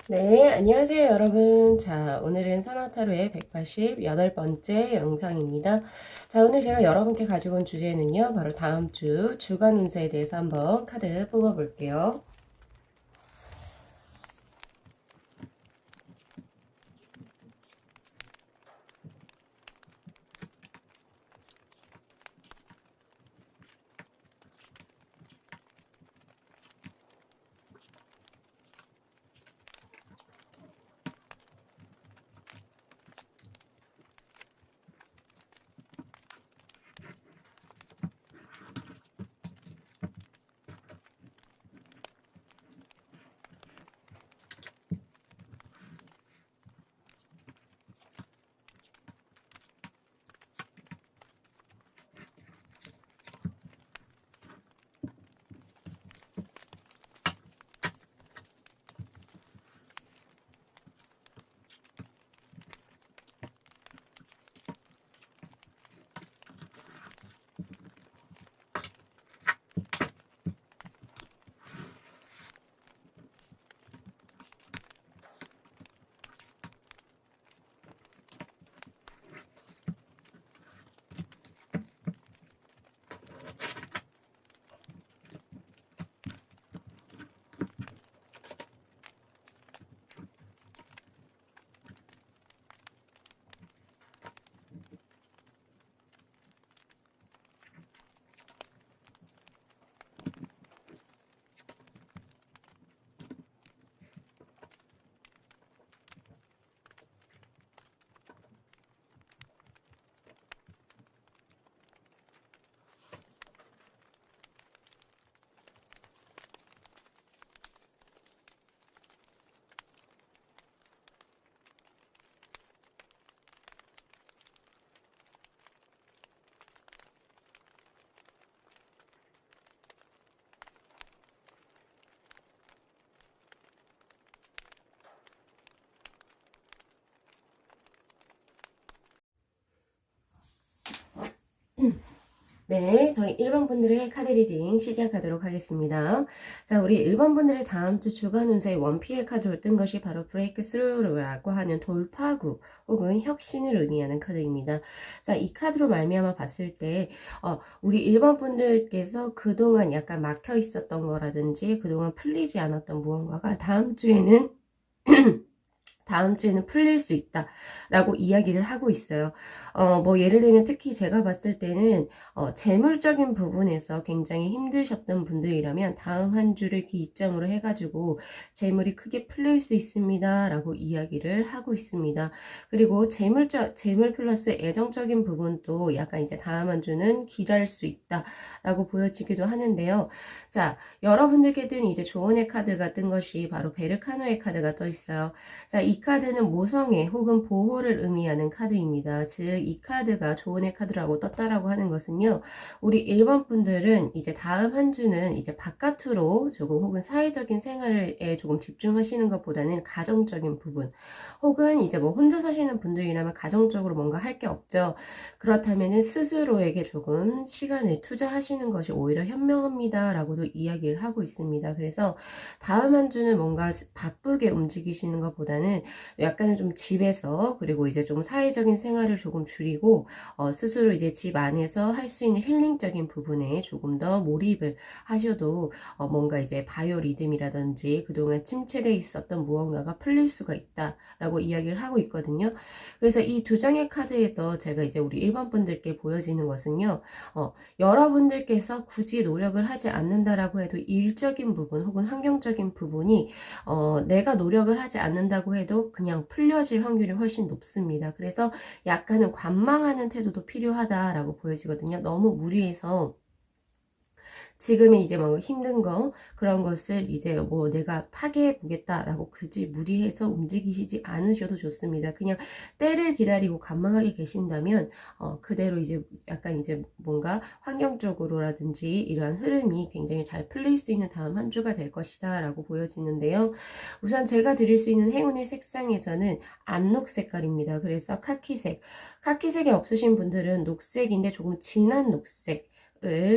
네, 안녕하세요, 여러분. 자, 오늘은 선화타로의 188번째 영상입니다. 자, 오늘 제가 여러분께 가지고 온 주제는요, 바로 다음 주 주간 운세에 대해서 한번 카드 뽑아볼게요. 네, 저희 1번 분들의 카드 리딩 시작하도록 하겠습니다. 자, 우리 1번 분들의 다음 주 주간 운세의 원피의 카드로 뜬 것이 바로 브레이크 스루라고 하는 돌파구 혹은 혁신을 의미하는 카드입니다. 자, 이 카드로 말미암아 봤을 때 우리 1번 분들께서 그동안 약간 막혀 있었던 거라든지 그동안 풀리지 않았던 무언가가 다음 주에는 풀릴 수 있다라고 이야기를 하고 있어요. 뭐 예를 들면 특히 제가 봤을 때는 재물적인 부분에서 굉장히 힘드셨던 분들이라면 다음 한 주를 기점으로 해가지고 재물이 크게 풀릴 수 있습니다라고 이야기를 하고 있습니다. 그리고 재물 플러스 애정적인 부분도 약간 이제 다음 한 주는 길할 수 있다라고 보여지기도 하는데요. 자, 여러분들께 든 이제 조언의 카드가 뜬 것이 바로 베르카노의 카드가 떠 있어요. 자, 이 카드는 모성애 혹은 보호를 의미하는 카드입니다. 즉, 이 카드가 조언의 카드라고 떴다라고 하는 것은요, 우리 1번 분들은 이제 다음 한 주는 이제 바깥으로 조금 혹은 사회적인 생활에 조금 집중하시는 것보다는 가정적인 부분, 혹은 이제 뭐 혼자 사시는 분들이라면 가정적으로 뭔가 할 게 없죠. 그렇다면은 스스로에게 조금 시간을 투자하시는 것이 오히려 현명합니다라고도 이야기를 하고 있습니다. 그래서 다음 한 주는 뭔가 바쁘게 움직이시는 것보다는 약간은 좀 집에서 그리고 이제 좀 사회적인 생활을 조금 줄이고 스스로 이제 집 안에서 할 수 있는 힐링적인 부분에 조금 더 몰입을 하셔도 뭔가 이제 바이오 리듬이라든지 그동안 침체돼 있었던 무언가가 풀릴 수가 있다라고 이야기를 하고 있거든요. 그래서 이 두 장의 카드에서 제가 이제 우리 1번 분들께 보여지는 것은요. 여러분들께서 굳이 노력을 하지 않는다라고 해도 일적인 부분 혹은 환경적인 부분이 내가 노력을 하지 않는다고 해도 그냥 풀려질 확률이 훨씬 높습니다. 그래서 약간은 관망하는 태도도 필요하다라고 보여지거든요. 너무 무리해서 지금의 이제 뭐 힘든 거 그런 것을 이제 뭐 내가 타개해 보겠다라고 굳이 무리해서 움직이시지 않으셔도 좋습니다. 그냥 때를 기다리고 관망하게 계신다면 그대로 이제 약간 이제 뭔가 환경적으로라든지 이러한 흐름이 굉장히 잘 풀릴 수 있는 다음 한 주가 될 것이다 라고 보여지는데요. 우선 제가 드릴 수 있는 행운의 색상에서는 암록 색깔입니다. 그래서 카키색이 없으신 분들은 녹색인데 조금 진한 녹색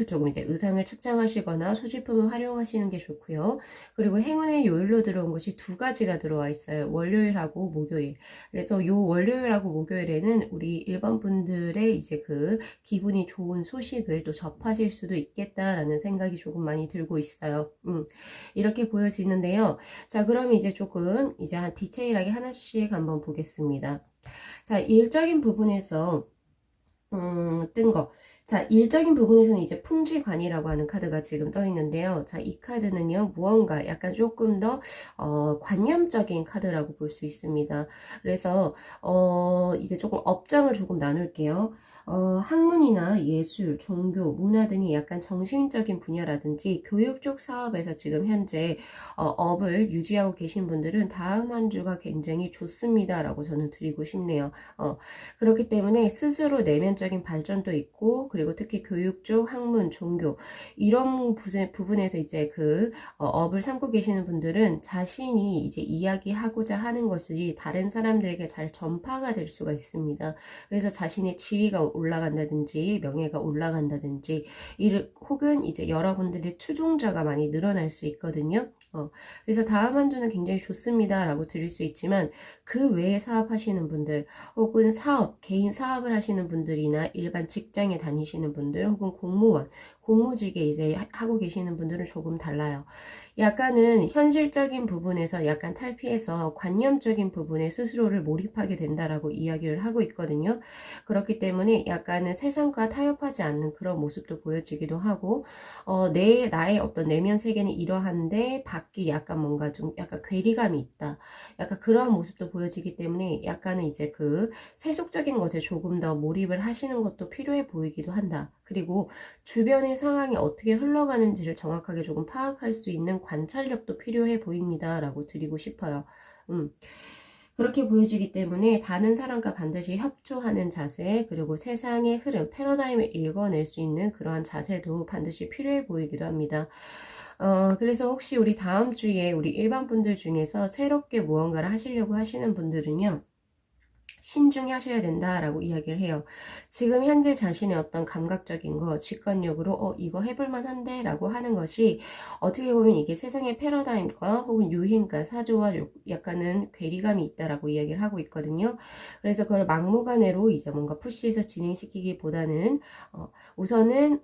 조금 이제 의상을 착장하시거나 소지품을 활용하시는 게 좋고요. 그리고 행운의 요일로 들어온 것이 두 가지가 들어와 있어요. 월요일하고 목요일. 그래서 요 월요일하고 목요일에는 우리 일반 분들의 이제 그 기분이 좋은 소식을 또 접하실 수도 있겠다라는 생각이 조금 많이 들고 있어요. 이렇게 보여지는데요. 자, 그럼 이제 조금 이제 한 디테일하게 하나씩 한번 보겠습니다. 자, 일적인 부분에서 뜬 거. 자, 일적인 부분에서는 이제 풍지관이라고 하는 카드가 지금 떠 있는데요. 자, 이 카드는요, 무언가 약간 조금 더, 관념적인 카드라고 볼 수 있습니다. 그래서, 이제 조금 업장을 조금 나눌게요. 학문이나 예술, 종교, 문화 등이 약간 정신적인 분야라든지 교육 쪽 사업에서 지금 현재 업을 유지하고 계신 분들은 다음 한 주가 굉장히 좋습니다라고 저는 드리고 싶네요. 그렇기 때문에 스스로 내면적인 발전도 있고, 그리고 특히 교육 쪽, 학문, 종교 이런 부분에서 이제 그 업을 삼고 계시는 분들은 자신이 이제 이야기하고자 하는 것이 다른 사람들에게 잘 전파가 될 수가 있습니다. 그래서 자신의 지위가 올라간다든지 명예가 올라간다든지 혹은 이제 여러분들의 추종자가 많이 늘어날 수 있거든요. 그래서 다음 한 주는 굉장히 좋습니다 라고 드릴 수 있지만 그 외에 사업하시는 분들 혹은 개인 사업을 하시는 분들이나 일반 직장에 다니시는 분들 혹은 공무원, 공무직에 이제 하고 계시는 분들은 조금 달라요. 약간은 현실적인 부분에서 약간 탈피해서 관념적인 부분에 스스로를 몰입하게 된다라고 이야기를 하고 있거든요. 그렇기 때문에 약간은 세상과 타협하지 않는 그런 모습도 보여지기도 하고, 나의 어떤 내면 세계는 이러한데 밖이 약간 뭔가 좀 약간 괴리감이 있다. 약간 그러한 모습도 보여지기 때문에 약간은 이제 그 세속적인 것에 조금 더 몰입을 하시는 것도 필요해 보이기도 한다. 그리고 주변의 상황이 어떻게 흘러가는지를 정확하게 조금 파악할 수 있는 관찰력도 필요해 보입니다. 라고 드리고 싶어요. 그렇게 보여지기 때문에 다른 사람과 반드시 협조하는 자세, 그리고 세상의 흐름, 패러다임을 읽어낼 수 있는 그러한 자세도 반드시 필요해 보이기도 합니다. 그래서 혹시 우리 다음 주에 우리 일반 분들 중에서 새롭게 무언가를 하시려고 하시는 분들은요, 신중히 하셔야 된다라고 이야기를 해요. 지금 현재 자신의 어떤 감각적인 거, 직관력으로 이거 해볼만 한데 라고 하는 것이 어떻게 보면 이게 세상의 패러다임과 혹은 유행과 사조와 약간은 괴리감이 있다라고 이야기를 하고 있거든요. 그래서 그걸 막무가내로 이제 뭔가 푸시해서 진행시키기보다는 우선은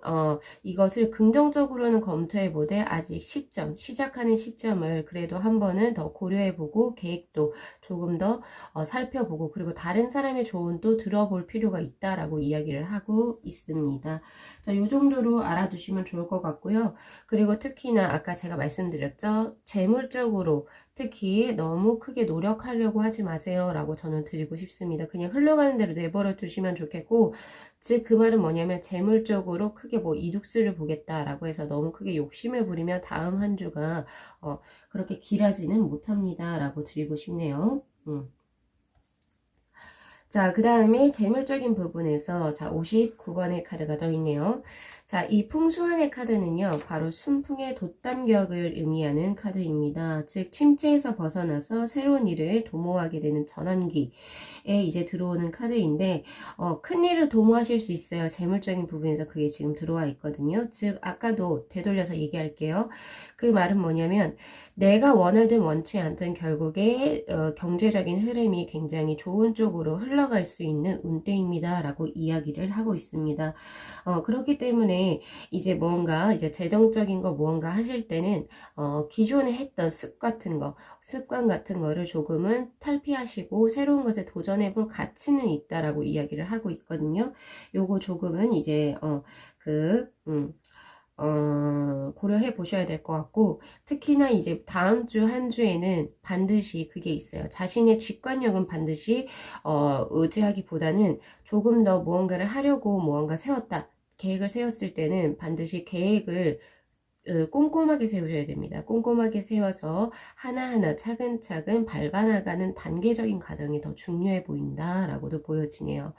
이것을 긍정적으로는 검토해보되 아직 시작하는 시점을 그래도 한 번은 더 고려해보고 계획도 조금 더 살펴보고 그리고 다른 사람의 조언도 들어볼 필요가 있다라고 이야기를 하고 있습니다. 자, 요 정도로 알아두시면 좋을 것 같고요. 그리고 특히나 아까 제가 말씀드렸죠. 재물적으로 특히 너무 크게 노력하려고 하지 마세요 라고 저는 드리고 싶습니다. 그냥 흘러가는 대로 내버려 두시면 좋겠고, 즉 그 말은 뭐냐면 재물적으로 크게 뭐 이득수를 보겠다라고 해서 너무 크게 욕심을 부리면 다음 한 주가 그렇게 길하지는 못합니다 라고 드리고 싶네요. 자, 그 다음에 재물적인 부분에서 자 59권의 카드가 더 있네요. 자, 이 풍수한의 카드는요, 바로 순풍의 돛단격을 의미하는 카드입니다. 즉 침체에서 벗어나서 새로운 일을 도모하게 되는 전환기에 이제 들어오는 카드인데 큰 일을 도모하실 수 있어요. 재물적인 부분에서 그게 지금 들어와 있거든요. 즉 아까도 되돌려서 얘기할게요. 그 말은 뭐냐면 내가 원하든 원치 않든 결국에 경제적인 흐름이 굉장히 좋은 쪽으로 흘러갈 수 있는 운대입니다 라고 이야기를 하고 있습니다. 그렇기 때문에 이제 뭔가 이제 재정적인 거 무언가 하실 때는 기존에 했던 습관 같은 거를 조금은 탈피하시고 새로운 것에 도전해 볼 가치는 있다라고 이야기를 하고 있거든요. 요거 조금은 이제 고려해 보셔야 될 것 같고, 특히나 이제 다음 주 한 주에는 반드시 그게 있어요. 자신의 직관력은 반드시 의지하기보다는 조금 더 무언가를 하려고 무언가 계획을 세웠을 때는 반드시 계획을 꼼꼼하게 세우셔야 됩니다. 꼼꼼하게 세워서 하나하나 차근차근 밟아나가는 단계적인 과정이 더 중요해 보인다라고도 보여지네요.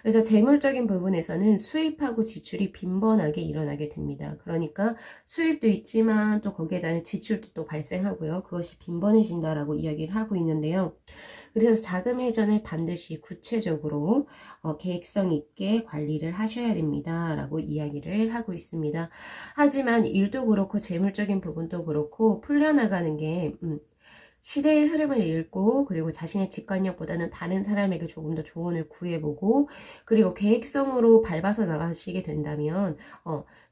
그래서 재물적인 부분에서는 수입하고 지출이 빈번하게 일어나게 됩니다. 그러니까 수입도 있지만 또 거기에 대한 지출도 또 발생하고요. 그것이 빈번해진다라고 이야기를 하고 있는데요. 그래서 자금 회전을 반드시 구체적으로 계획성 있게 관리를 하셔야 됩니다. 라고 이야기를 하고 있습니다. 하지만 일도 그렇고 재물적인 부분도 그렇고 풀려나가는 게 시대의 흐름을 읽고 그리고 자신의 직관력보다는 다른 사람에게 조금 더 조언을 구해보고 그리고 계획성으로 밟아서 나가시게 된다면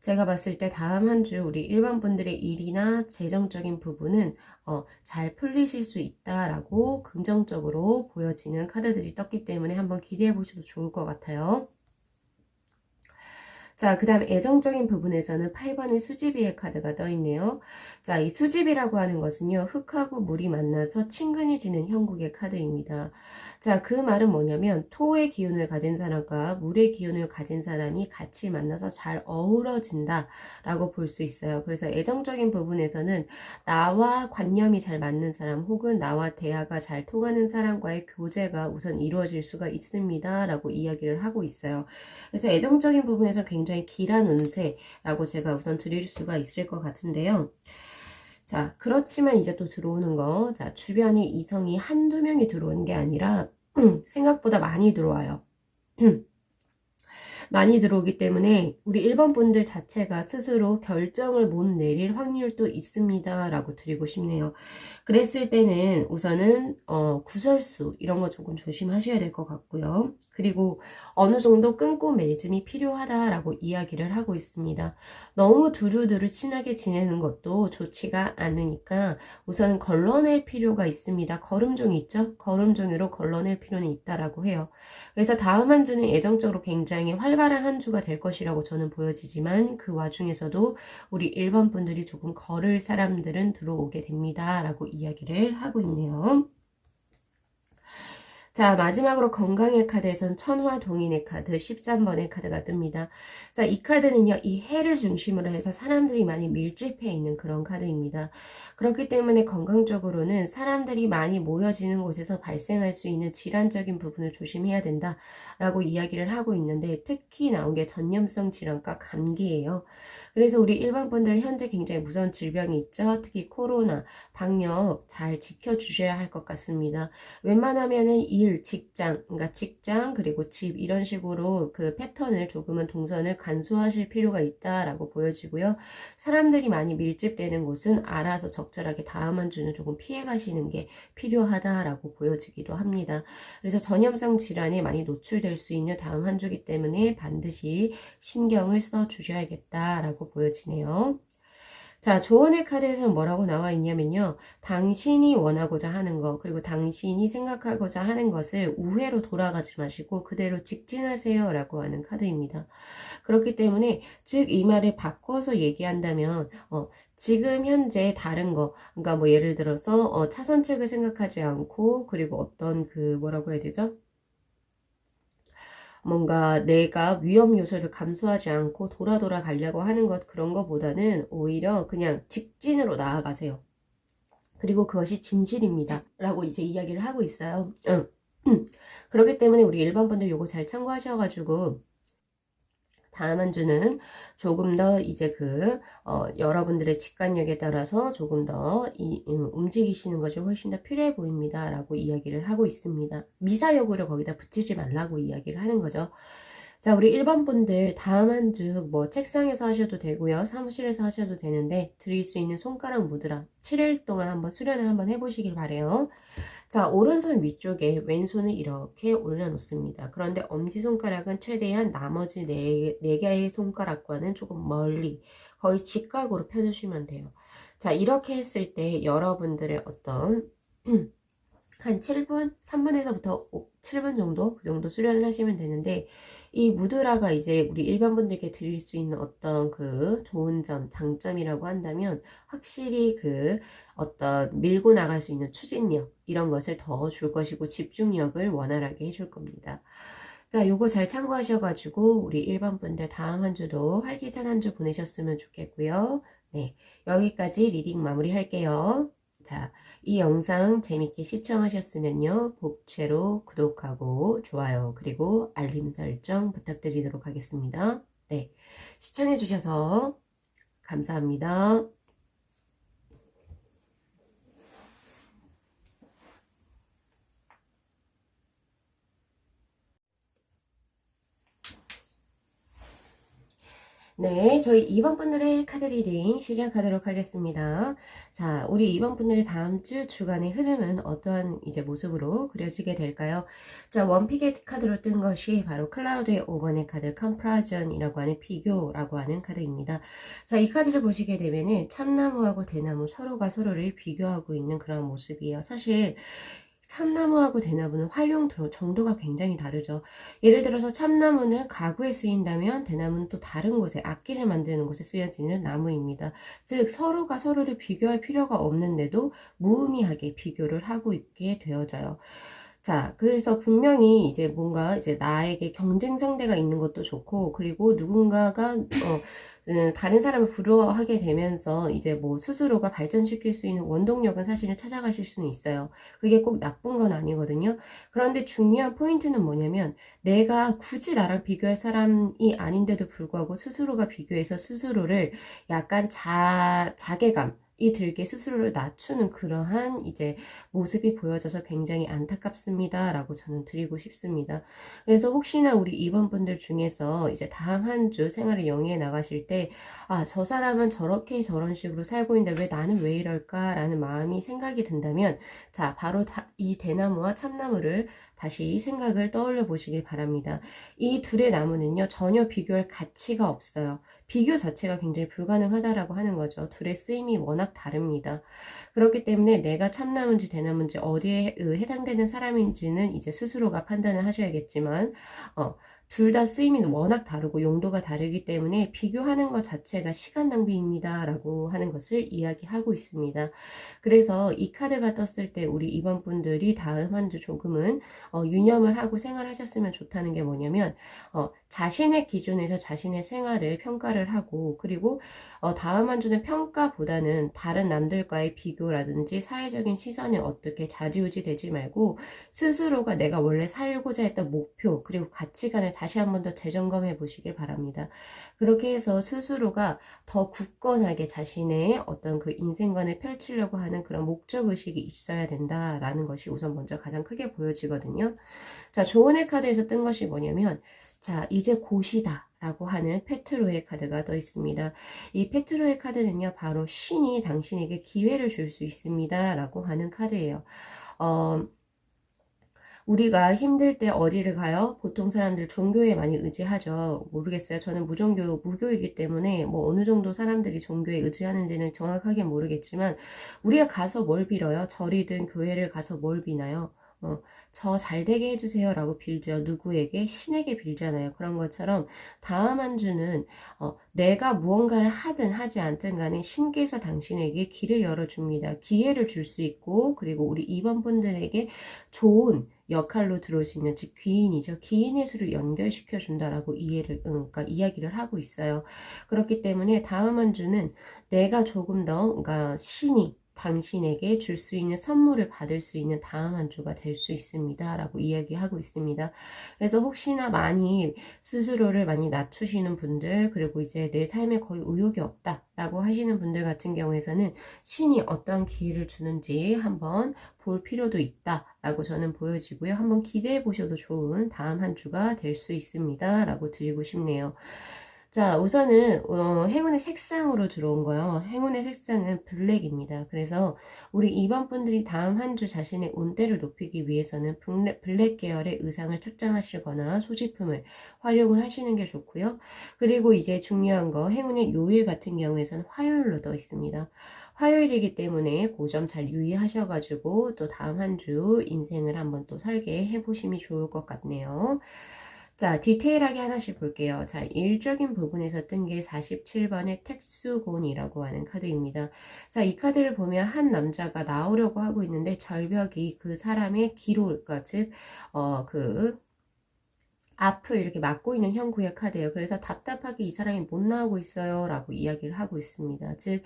제가 봤을 때 다음 한 주 우리 일반 분들의 일이나 재정적인 부분은 잘 풀리실 수 있다라고 긍정적으로 보여지는 카드들이 떴기 때문에 한번 기대해 보셔도 좋을 것 같아요. 자, 그 다음 애정적인 부분에서는 8번의 수지비의 카드가 떠있네요. 자, 이 수지비라고 하는 것은요, 흙하고 물이 만나서 친근해지는 형국의 카드입니다. 자, 그 말은 뭐냐면 토의 기운을 가진 사람과 물의 기운을 가진 사람이 같이 만나서 잘 어우러진다 라고 볼 수 있어요. 그래서 애정적인 부분에서는 나와 관념이 잘 맞는 사람 혹은 나와 대화가 잘 통하는 사람과의 교제가 우선 이루어질 수가 있습니다 라고 이야기를 하고 있어요. 그래서 애정적인 부분에서 굉장히 길한 운세라고 제가 우선 드릴 수가 있을 것 같은데요. 자, 그렇지만 이제 또 들어오는 거, 자, 주변에 이성이 한두 명이 들어오는 게 아니라 생각보다 많이 들어와요. 많이 들어오기 때문에 우리 1번 분들 자체가 스스로 결정을 못 내릴 확률도 있습니다 라고 드리고 싶네요. 그랬을 때는 우선은 구설수 이런 거 조금 조심하셔야 될 것 같고요. 그리고 어느 정도 끊고 맺음이 필요하다라고 이야기를 하고 있습니다. 너무 두루두루 친하게 지내는 것도 좋지가 않으니까 우선 걸러낼 필요가 있습니다. 걸음종이 있죠? 걸음종이로 걸러낼 필요는 있다라고 해요. 그래서 다음 한 주는 애정적으로 굉장히 활발한 한 주가 될 것이라고 저는 보여지지만 그 와중에서도 우리 일반 분들이 조금 걸을 사람들은 들어오게 됩니다. 라고 이야기를 하고 있네요. 자, 마지막으로 건강의 카드에선 천화동인의 카드 13번의 카드가 뜹니다. 자, 이 카드는요, 이 해를 중심으로 해서 사람들이 많이 밀집해 있는 그런 카드입니다. 그렇기 때문에 건강적으로는 사람들이 많이 모여지는 곳에서 발생할 수 있는 질환적인 부분을 조심해야 된다라고 이야기를 하고 있는데 특히 나온 게 전염성 질환과 감기예요. 그래서 우리 일반 분들 현재 굉장히 무서운 질병이 있죠. 특히 코로나, 방역 잘 지켜주셔야 할 것 같습니다. 웬만하면은 일, 직장, 그러니까 직장 그리고 집 이런 식으로 그 패턴을 조금은 동선을 간소하실 필요가 있다라고 보여지고요. 사람들이 많이 밀집되는 곳은 알아서 적절하게 다음 한 주는 조금 피해 가시는 게 필요하다라고 보여지기도 합니다. 그래서 전염성 질환에 많이 노출될 수 있는 다음 한 주기 때문에 반드시 신경을 써 주셔야겠다라고 보여지네요. 자, 조언의 카드에서는 뭐라고 나와 있냐면요. 당신이 원하고자 하는 것, 그리고 당신이 생각하고자 하는 것을 우회로 돌아가지 마시고 그대로 직진하세요 라고 하는 카드입니다. 그렇기 때문에 즉 이 말을 바꿔서 얘기한다면 지금 현재 다른 거, 그러니까 뭐 예를 들어서 차선책을 생각하지 않고 그리고 어떤 그 뭐라고 해야 되죠? 뭔가 내가 위험 요소를 감수하지 않고 돌아 가려고 하는 것 그런 거보다는 오히려 그냥 직진으로 나아가세요. 그리고 그것이 진실입니다. 라고 이제 이야기를 하고 있어요. 그렇기 때문에 우리 일반 분들 요거 잘 참고하셔가지고 다음 한 주는 조금 더 이제 여러분들의 직관력에 따라서 조금 더 움직이시는 것이 훨씬 더 필요해 보입니다. 라고 이야기를 하고 있습니다. 미사역으로 거기다 붙이지 말라고 이야기를 하는 거죠. 자, 우리 1번 분들 다음 한 주 뭐 책상에서 하셔도 되고요. 사무실에서 하셔도 되는데 드릴 수 있는 손가락 무드라 7일 동안 한번 수련을 한번 해보시길 바래요. 자, 오른손 위쪽에 왼손을 이렇게 올려놓습니다. 그런데 엄지손가락은 최대한 나머지 네 개의 손가락과는 조금 멀리 거의 직각으로 펴주시면 돼요. 자, 이렇게 했을 때 여러분들의 어떤 한 7분, 3분에서부터 7분 정도 그 정도 수련을 하시면 되는데 이 무드라가 이제 우리 일반 분들께 드릴 수 있는 어떤 그 좋은 점, 장점이라고 한다면 확실히 그 어떤 밀고 나갈 수 있는 추진력 이런 것을 더 줄 것이고 집중력을 원활하게 해줄 겁니다. 자, 요거 잘 참고하셔가지고 우리 일반 분들 다음 한 주도 활기찬 한 주 보내셨으면 좋겠고요. 네, 여기까지 리딩 마무리 할게요. 자, 이 영상 재밌게 시청하셨으면요. 복채로 구독하고 좋아요 그리고 알림 설정 부탁드리도록 하겠습니다. 네, 시청해주셔서 감사합니다. 네, 저희 2번 분들의 카드 리딩 시작하도록 하겠습니다. 자, 우리 2번 분들의 다음 주 주간의 흐름은 어떠한 이제 모습으로 그려지게 될까요? 자, 원픽의 카드로 뜬 것이 바로 클라우드의 5번의 카드 컴프라전이라고 하는 비교라고 하는 카드입니다. 자, 이 카드를 보시게 되면은 참나무하고 대나무 서로가 서로를 비교하고 있는 그런 모습이에요. 사실 참나무하고 대나무는 활용 정도가 굉장히 다르죠. 예를 들어서 참나무는 가구에 쓰인다면 대나무는 또 다른 곳에 악기를 만드는 곳에 쓰여지는 나무입니다. 즉 서로가 서로를 비교할 필요가 없는데도 무의미하게 비교를 하고 있게 되어져요. 자, 그래서 분명히 이제 뭔가 이제 나에게 경쟁 상대가 있는 것도 좋고, 그리고 누군가가, 다른 사람을 부러워하게 되면서 이제 뭐 스스로가 발전시킬 수 있는 원동력은 사실은 찾아가실 수는 있어요. 그게 꼭 나쁜 건 아니거든요. 그런데 중요한 포인트는 뭐냐면, 내가 굳이 나랑 비교할 사람이 아닌데도 불구하고 스스로가 비교해서 스스로를 약간 자괴감, 이 들게 스스로를 낮추는 그러한 이제 모습이 보여져서 굉장히 안타깝습니다 라고 저는 드리고 싶습니다. 그래서 혹시나 우리 2번 분들 중에서 이제 다음 한 주 생활을 영위해 나가실 때 저 사람은 저렇게 저런 식으로 살고 있는데 왜 나는 왜 이럴까 라는 마음이 생각이 든다면 자, 바로 이 대나무와 참나무를 다시 생각을 떠올려 보시길 바랍니다. 이 둘의 나무는요, 전혀 비교할 가치가 없어요. 비교 자체가 굉장히 불가능하다라고 하는 거죠. 둘의 쓰임이 워낙 다릅니다. 그렇기 때문에 내가 참나무인지 대나무인지 어디에 해당되는 사람인지는 이제 스스로가 판단을 하셔야겠지만, 둘 다 쓰임이 워낙 다르고 용도가 다르기 때문에 비교하는 것 자체가 시간 낭비입니다. 라고 하는 것을 이야기하고 있습니다. 그래서 이 카드가 떴을 때 우리 이번 분들이 다음 한 주 조금은 유념을 하고 생활하셨으면 좋다는 게 뭐냐면 자신의 기준에서 자신의 생활을 평가를 하고 그리고 다음 한 주는 평가보다는 다른 남들과의 비교라든지 사회적인 시선에 어떻게 좌지우지 되지 말고 스스로가 내가 원래 살고자 했던 목표 그리고 가치관을 다시 한 번 더 재점검해 보시길 바랍니다. 그렇게 해서 스스로가 더 굳건하게 자신의 어떤 그 인생관을 펼치려고 하는 그런 목적의식이 있어야 된다라는 것이 우선 먼저 가장 크게 보여지거든요. 자, 조언의 카드에서 뜬 것이 뭐냐면 자, 이제 곧이다 라고 하는 페트로의 카드가 떠 있습니다. 이 페트로의 카드는요, 바로 신이 당신에게 기회를 줄 수 있습니다 라고 하는 카드예요. 우리가 힘들 때 어디를 가요? 보통 사람들 종교에 많이 의지하죠. 모르겠어요. 저는 무교이기 때문에 뭐 어느 정도 사람들이 종교에 의지하는지는 정확하게 모르겠지만 우리가 가서 뭘 빌어요? 절이든 교회를 가서 뭘 비나요? 저 잘 되게 해주세요 라고 빌죠. 누구에게? 신에게 빌잖아요. 그런 것처럼 다음 한 주는 내가 무언가를 하든 하지 않든 간에 신께서 당신에게 길을 열어줍니다. 기회를 줄 수 있고 그리고 우리 2번 분들에게 좋은 역할로 들어올 수 있는 즉 귀인이죠. 귀인의 수를 연결시켜 준다라고 그러니까 이야기를 하고 있어요. 그렇기 때문에 다음 한 주는 내가 조금 더 그러니까 신이 당신에게 줄 수 있는 선물을 받을 수 있는 다음 한 주가 될 수 있습니다. 라고 이야기하고 있습니다. 그래서 혹시나 많이 스스로를 많이 낮추시는 분들 그리고 이제 내 삶에 거의 의욕이 없다 라고 하시는 분들 같은 경우에서는 신이 어떠한 기회를 주는지 한번 볼 필요도 있다 라고 저는 보여지고요. 한번 기대해 보셔도 좋은 다음 한 주가 될 수 있습니다. 라고 드리고 싶네요. 자, 우선은 행운의 색상으로 들어온 거요. 행운의 색상은 블랙입니다. 그래서 우리 2번 분들이 다음 한 주 자신의 운대를 높이기 위해서는 블랙 계열의 의상을 착장하시거나 소지품을 활용을 하시는 게 좋고요. 그리고 이제 중요한 거 행운의 요일 같은 경우에서는 화요일로 더 있습니다. 화요일이기 때문에 그 점 잘 유의하셔가지고 또 다음 한 주 인생을 한번 또 설계해 보심이 좋을 것 같네요. 자, 디테일하게 하나씩 볼게요. 자, 일적인 부분에서 뜬 게 47번의 택수곤이라고 하는 카드입니다. 자, 이 카드를 보면 한 남자가 나오려고 하고 있는데 절벽이 그 사람의 기로, 그러니까 즉, 그 앞을 이렇게 막고 있는 형국의 카드예요. 그래서 답답하게 이 사람이 못 나오고 있어요 라고 이야기를 하고 있습니다. 즉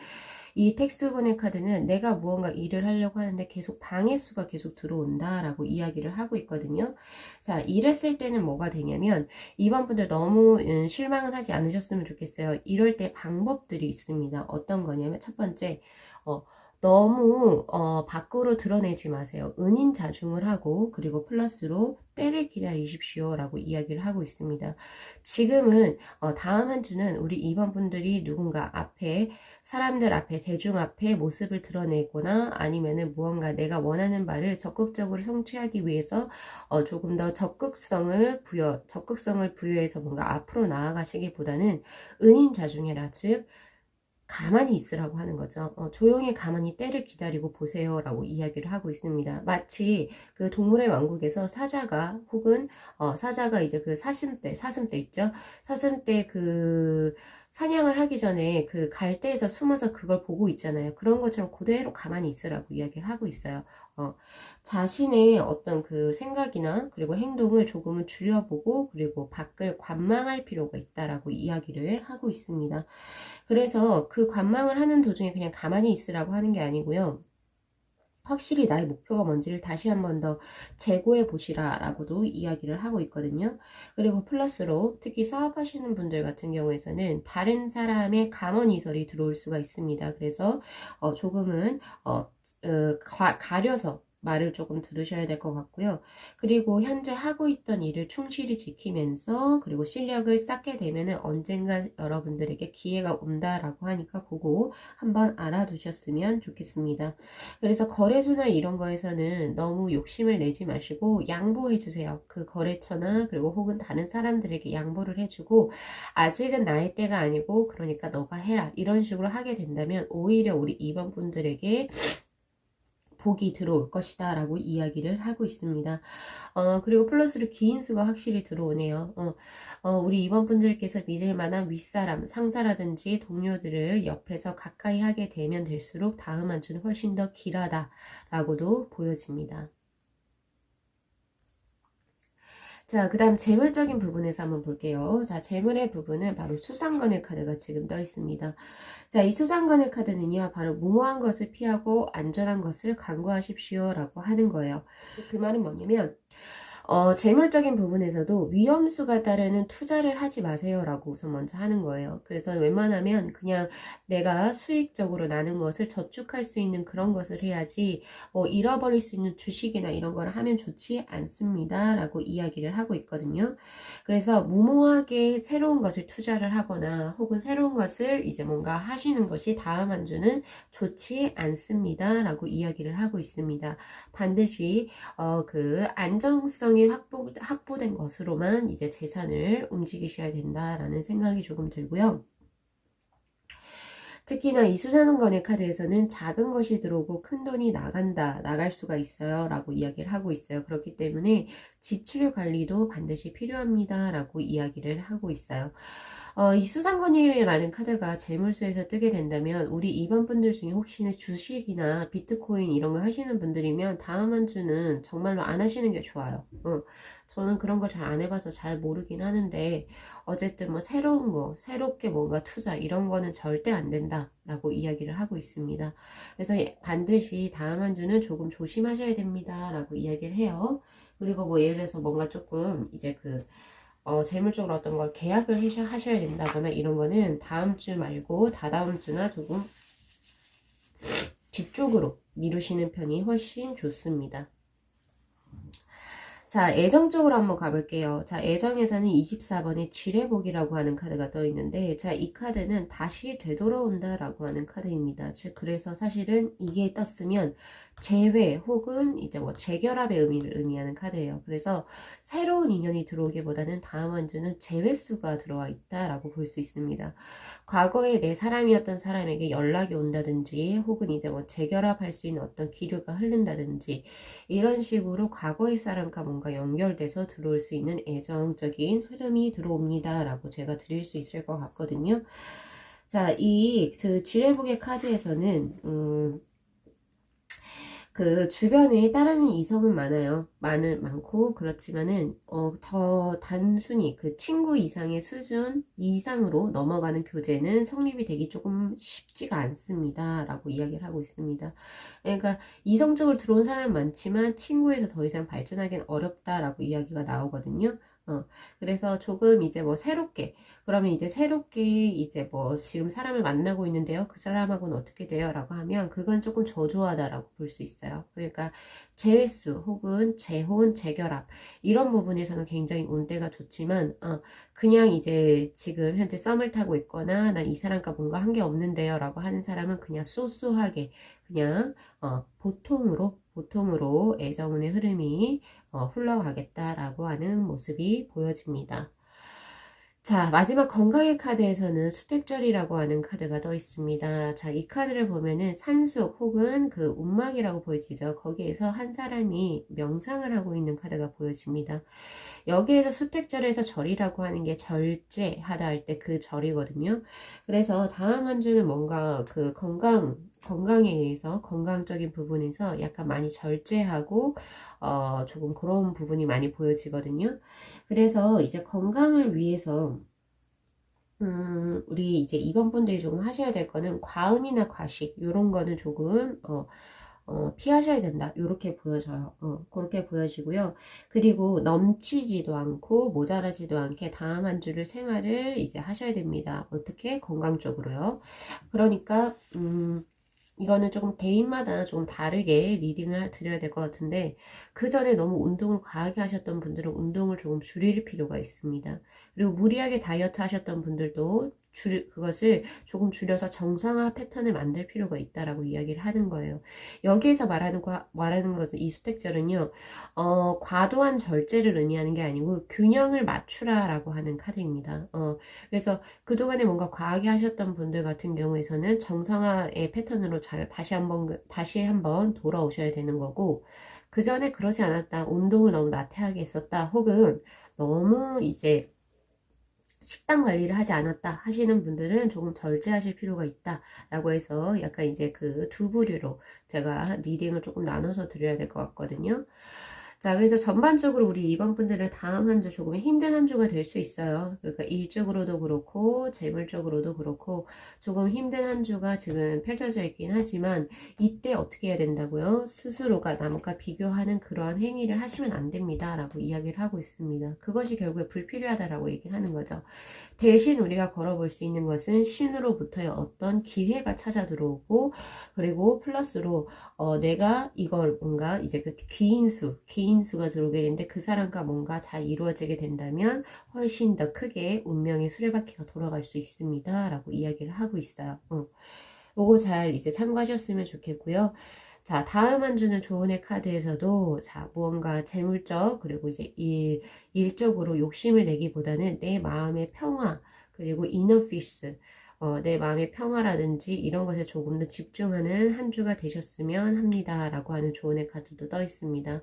이 텍스트군의 카드는 내가 무언가 일을 하려고 하는데 계속 방해수가 계속 들어온다 라고 이야기를 하고 있거든요. 자, 이랬을 때는 뭐가 되냐면 이번 분들 너무 실망은 하지 않으셨으면 좋겠어요. 이럴 때 방법들이 있습니다. 어떤 거냐면 첫 번째, 너무 밖으로 드러내지 마세요. 은인자중을 하고 그리고 플러스로 때를 기다리십시오 라고 이야기를 하고 있습니다. 지금은 다음 한 주는 우리 2번 분들이 누군가 앞에 사람들 앞에 대중 앞에 모습을 드러내거나 아니면은 무언가 내가 원하는 바를 적극적으로 성취하기 위해서 조금 더 적극성을 부여해서 뭔가 앞으로 나아가시기보다는 은인자중해라. 즉 가만히 있으라고 하는 거죠. 조용히 가만히 때를 기다리고 보세요 라고 이야기를 하고 있습니다. 마치 그 동물의 왕국에서 사자가 혹은 사자가 이제 그 사슴때 있죠. 사슴때 그 사냥을 하기 전에 그 갈대에서 숨어서 그걸 보고 있잖아요. 그런 것처럼 그대로 가만히 있으라고 이야기를 하고 있어요. 자신의 어떤 그 생각이나 그리고 행동을 조금은 줄여보고 그리고 밖을 관망할 필요가 있다라고 이야기를 하고 있습니다. 그래서 그 관망을 하는 도중에 그냥 가만히 있으라고 하는 게 아니고요. 확실히 나의 목표가 뭔지를 다시 한 번 더 재고해 보시라 라고도 이야기를 하고 있거든요. 그리고 플러스로 특히 사업하시는 분들 같은 경우에는 다른 사람의 감언이설이 들어올 수가 있습니다. 그래서 조금은 가려서 말을 조금 들으셔야 될 것 같고요. 그리고 현재 하고 있던 일을 충실히 지키면서 그리고 실력을 쌓게 되면은 언젠가 여러분들에게 기회가 온다라고 하니까 그거 한번 알아두셨으면 좋겠습니다. 그래서 거래소나 이런 거에서는 너무 욕심을 내지 마시고 양보해 주세요. 그 거래처나 그리고 혹은 다른 사람들에게 양보를 해주고 아직은 나의 때가 아니고 그러니까 너가 해라 이런 식으로 하게 된다면 오히려 우리 2번 분들에게 복이 들어올 것이다 라고 이야기를 하고 있습니다. 그리고 플러스로 기인수가 확실히 들어오네요. 우리 2번 분들께서 믿을 만한 윗사람, 상사라든지 동료들을 옆에서 가까이 하게 되면 될수록 다음 한 주는 훨씬 더 길하다 라고도 보여집니다. 자, 그 다음 재물적인 부분에서 한번 볼게요. 자, 재물의 부분은 바로 수상건의 카드가 지금 떠 있습니다. 자, 이 수상건의 카드는요, 바로 무모한 것을 피하고 안전한 것을 강구하십시오 라고 하는 거예요. 그 말은 뭐냐면, 재물적인 부분에서도 위험수가 따르는 투자를 하지 마세요 라고 우선 먼저 하는 거예요. 그래서 웬만하면 그냥 내가 수익적으로 나는 것을 저축할 수 있는 그런 것을 해야지 잃어버릴 수 있는 주식이나 이런 걸 하면 좋지 않습니다 라고 이야기를 하고 있거든요. 그래서 무모하게 새로운 것을 투자를 하거나 혹은 새로운 것을 이제 뭔가 하시는 것이 다음 한 주는 좋지 않습니다 라고 이야기를 하고 있습니다. 반드시 그 안정성이 확보된 것으로만 이제 재산을 움직이셔야 된다라는 생각이 조금 들고요. 특히나 이 수상건의 카드에서는 작은 것이 들어오고 큰 돈이 나갈 수가 있어요 라고 이야기를 하고 있어요. 그렇기 때문에 지출 관리도 반드시 필요합니다 라고 이야기를 하고 있어요. 이 수상건이라는 카드가 재물수에서 뜨게 된다면 우리 2번 분들 중에 혹시나 주식이나 비트코인 이런 거 하시는 분들이면 다음 한 주는 정말로 안 하시는 게 좋아요. 저는 그런 걸 잘 안 해봐서 잘 모르긴 하는데 어쨌든 뭐 새로운 거, 새롭게 뭔가 투자 이런 거는 절대 안 된다라고 이야기를 하고 있습니다. 그래서 반드시 다음 한 주는 조금 조심하셔야 됩니다라고 이야기를 해요. 그리고 뭐 예를 들어서 뭔가 조금 이제 재물적으로 어떤 걸 계약을 하셔야 된다거나 이런 거는 다음 주 말고 다다음 주나 조금 뒤쪽으로 미루시는 편이 훨씬 좋습니다. 자, 애정 쪽으로 한번 가볼게요. 자, 애정에서는 24번의 지뢰복이라고 하는 카드가 떠 있는데, 자, 이 카드는 다시 되돌아온다 라고 하는 카드입니다. 즉, 그래서 사실은 이게 떴으면 재회 혹은 이제 뭐 재결합의 의미를 의미하는 카드예요. 그래서 새로운 인연이 들어오기보다는 다음 한 주는 재회수가 들어와 있다라고 볼 수 있습니다. 과거에 내 사람이었던 사람에게 연락이 온다든지 혹은 이제 뭐 재결합할 수 있는 어떤 기류가 흐른다든지 이런 식으로 과거의 사람과 뭔가 연결돼서 들어올 수 있는 애정적인 흐름이 들어옵니다 라고 제가 드릴 수 있을 것 같거든요. 자, 이 지뢰복의 카드에서는 그 주변에 따르는 이성은 많고, 그렇지만은, 더 단순히 그 친구 이상의 수준 이상으로 넘어가는 교제는 성립이 되기 조금 쉽지가 않습니다. 라고 이야기를 하고 있습니다. 그러니까 이성적으로 들어온 사람 많지만 친구에서 더 이상 발전하기는 어렵다라고 이야기가 나오거든요. 그래서 조금 이제 뭐 그러면 이제 새롭게 이제 뭐 지금 사람을 만나고 있는데요. 그 사람하고는 어떻게 돼요? 라고 하면 그건 조금 저조하다라고 볼 수 있어요. 그러니까 재회수 혹은 재혼, 재결합 이런 부분에서는 굉장히 운대가 좋지만 그냥 이제 지금 현재 썸을 타고 있거나 난 이 사람과 뭔가 한 게 없는데요. 라고 하는 사람은 그냥 쏘쏘하게 그냥 보통으로 애정운의 흐름이 흘러가겠다라고 하는 모습이 보여집니다. 자, 마지막 건강의 카드에서는 수택절이라고 하는 카드가 더 있습니다. 자, 이 카드를 보면은 산속 혹은 그 움막이라고 보여지죠. 거기에서 한 사람이 명상을 하고 있는 카드가 보여집니다. 여기에서 수택절에서 절이라고 하는 게 절제하다 할 때 그 절이거든요. 그래서 다음 한 주는 뭔가 그 건강에 의해서 건강적인 부분에서 약간 많이 절제하고 조금 그런 부분이 많이 보여지거든요. 그래서 이제 건강을 위해서 우리 이제 이번 분들이 조금 하셔야 될 거는 과음이나 과식 이런 거는 조금 피하셔야 된다. 이렇게 보여져요. 그렇게 보여지고요. 그리고 넘치지도 않고 모자라지도 않게 다음 한 주를 생활을 이제 하셔야 됩니다. 어떻게? 건강적으로요. 그러니까 이거는 조금 개인마다 좀 다르게 리딩을 드려야 될 것 같은데 그 전에 너무 운동을 과하게 하셨던 분들은 운동을 조금 줄일 필요가 있습니다. 그리고 무리하게 다이어트 하셨던 분들도 그것을 조금 줄여서 정상화 패턴을 만들 필요가 있다라고 이야기를 하는 거예요. 여기에서 말하는 것은 이 수택절은요, 과도한 절제를 의미하는 게 아니고 균형을 맞추라라고 하는 카드입니다. 그래서 그동안에 뭔가 과하게 하셨던 분들 같은 경우에서는 정상화의 패턴으로 다시 한번 돌아오셔야 되는 거고, 그 전에 그러지 않았다. 운동을 너무 나태하게 했었다. 혹은 너무 이제 식단 관리를 하지 않았다 하시는 분들은 조금 절제하실 필요가 있다 라고 해서 약간 이제 그 두 부류로 제가 리딩을 조금 나눠서 드려야 될 것 같거든요. 자, 그래서 전반적으로 우리 이번 분들은 다음 한 주 조금 힘든 한 주가 될 수 있어요. 그러니까 일적으로도 그렇고 재물적으로도 그렇고 조금 힘든 한 주가 지금 펼쳐져 있긴 하지만 이때 어떻게 해야 된다고요? 스스로가 남과 비교하는 그러한 행위를 하시면 안 됩니다. 라고 이야기를 하고 있습니다. 그것이 결국에 불필요하다라고 얘기를 하는 거죠. 대신 우리가 걸어볼 수 있는 것은 신으로부터의 어떤 기회가 찾아 들어오고 그리고 플러스로 내가 이걸 뭔가 이제 그 기인수가 들어오게 되는데 그 사람과 뭔가 잘 이루어지게 된다면 훨씬 더 크게 운명의 수레바퀴가 돌아갈 수 있습니다. 라고 이야기를 하고 있어요. 요거 잘 이제 참고하셨으면 좋겠고요. 자, 다음 한 주는 조언의 카드에서도 자, 무언가 재물적 그리고 이제 일적으로 욕심을 내기보다는 내 마음의 평화 그리고 이너피스 내 마음의 평화라든지 이런 것에 조금 더 집중하는 한 주가 되셨으면 합니다. 라고 하는 조언의 카드도 떠 있습니다.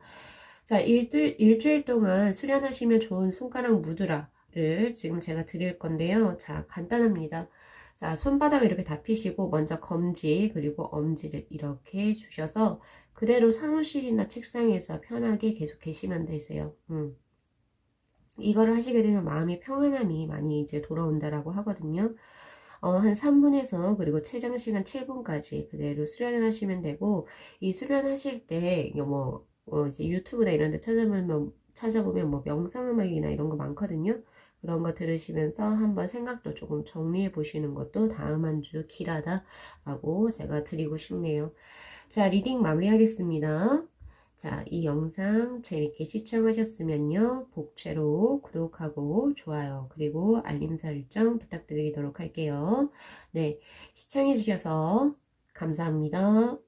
자, 일주일 동안 수련하시면 좋은 손가락 무드라를 지금 제가 드릴 건데요. 자, 간단합니다. 자, 손바닥을 이렇게 다 펴시고 먼저 검지 그리고 엄지를 이렇게 주셔서 그대로 사무실이나 책상에서 편하게 계속 계시면 되세요. 이거를 하시게 되면 마음의 평안함이 많이 이제 돌아온다라고 하거든요. 한 3분에서 그리고 최장 시간 7분까지 그대로 수련을 하시면 되고 이 수련하실 때 이게 뭐 이제 유튜브나 이런 데 찾아보면 뭐 명상음악이나 이런 거 많거든요. 그런 거 들으시면서 한번 생각도 조금 정리해 보시는 것도 다음 한 주 길하다라고 제가 드리고 싶네요. 자, 리딩 마무리하겠습니다. 자, 이 영상 재밌게 시청하셨으면요. 복채로 구독하고 좋아요 그리고 알림 설정 부탁드리도록 할게요. 네, 시청해주셔서 감사합니다.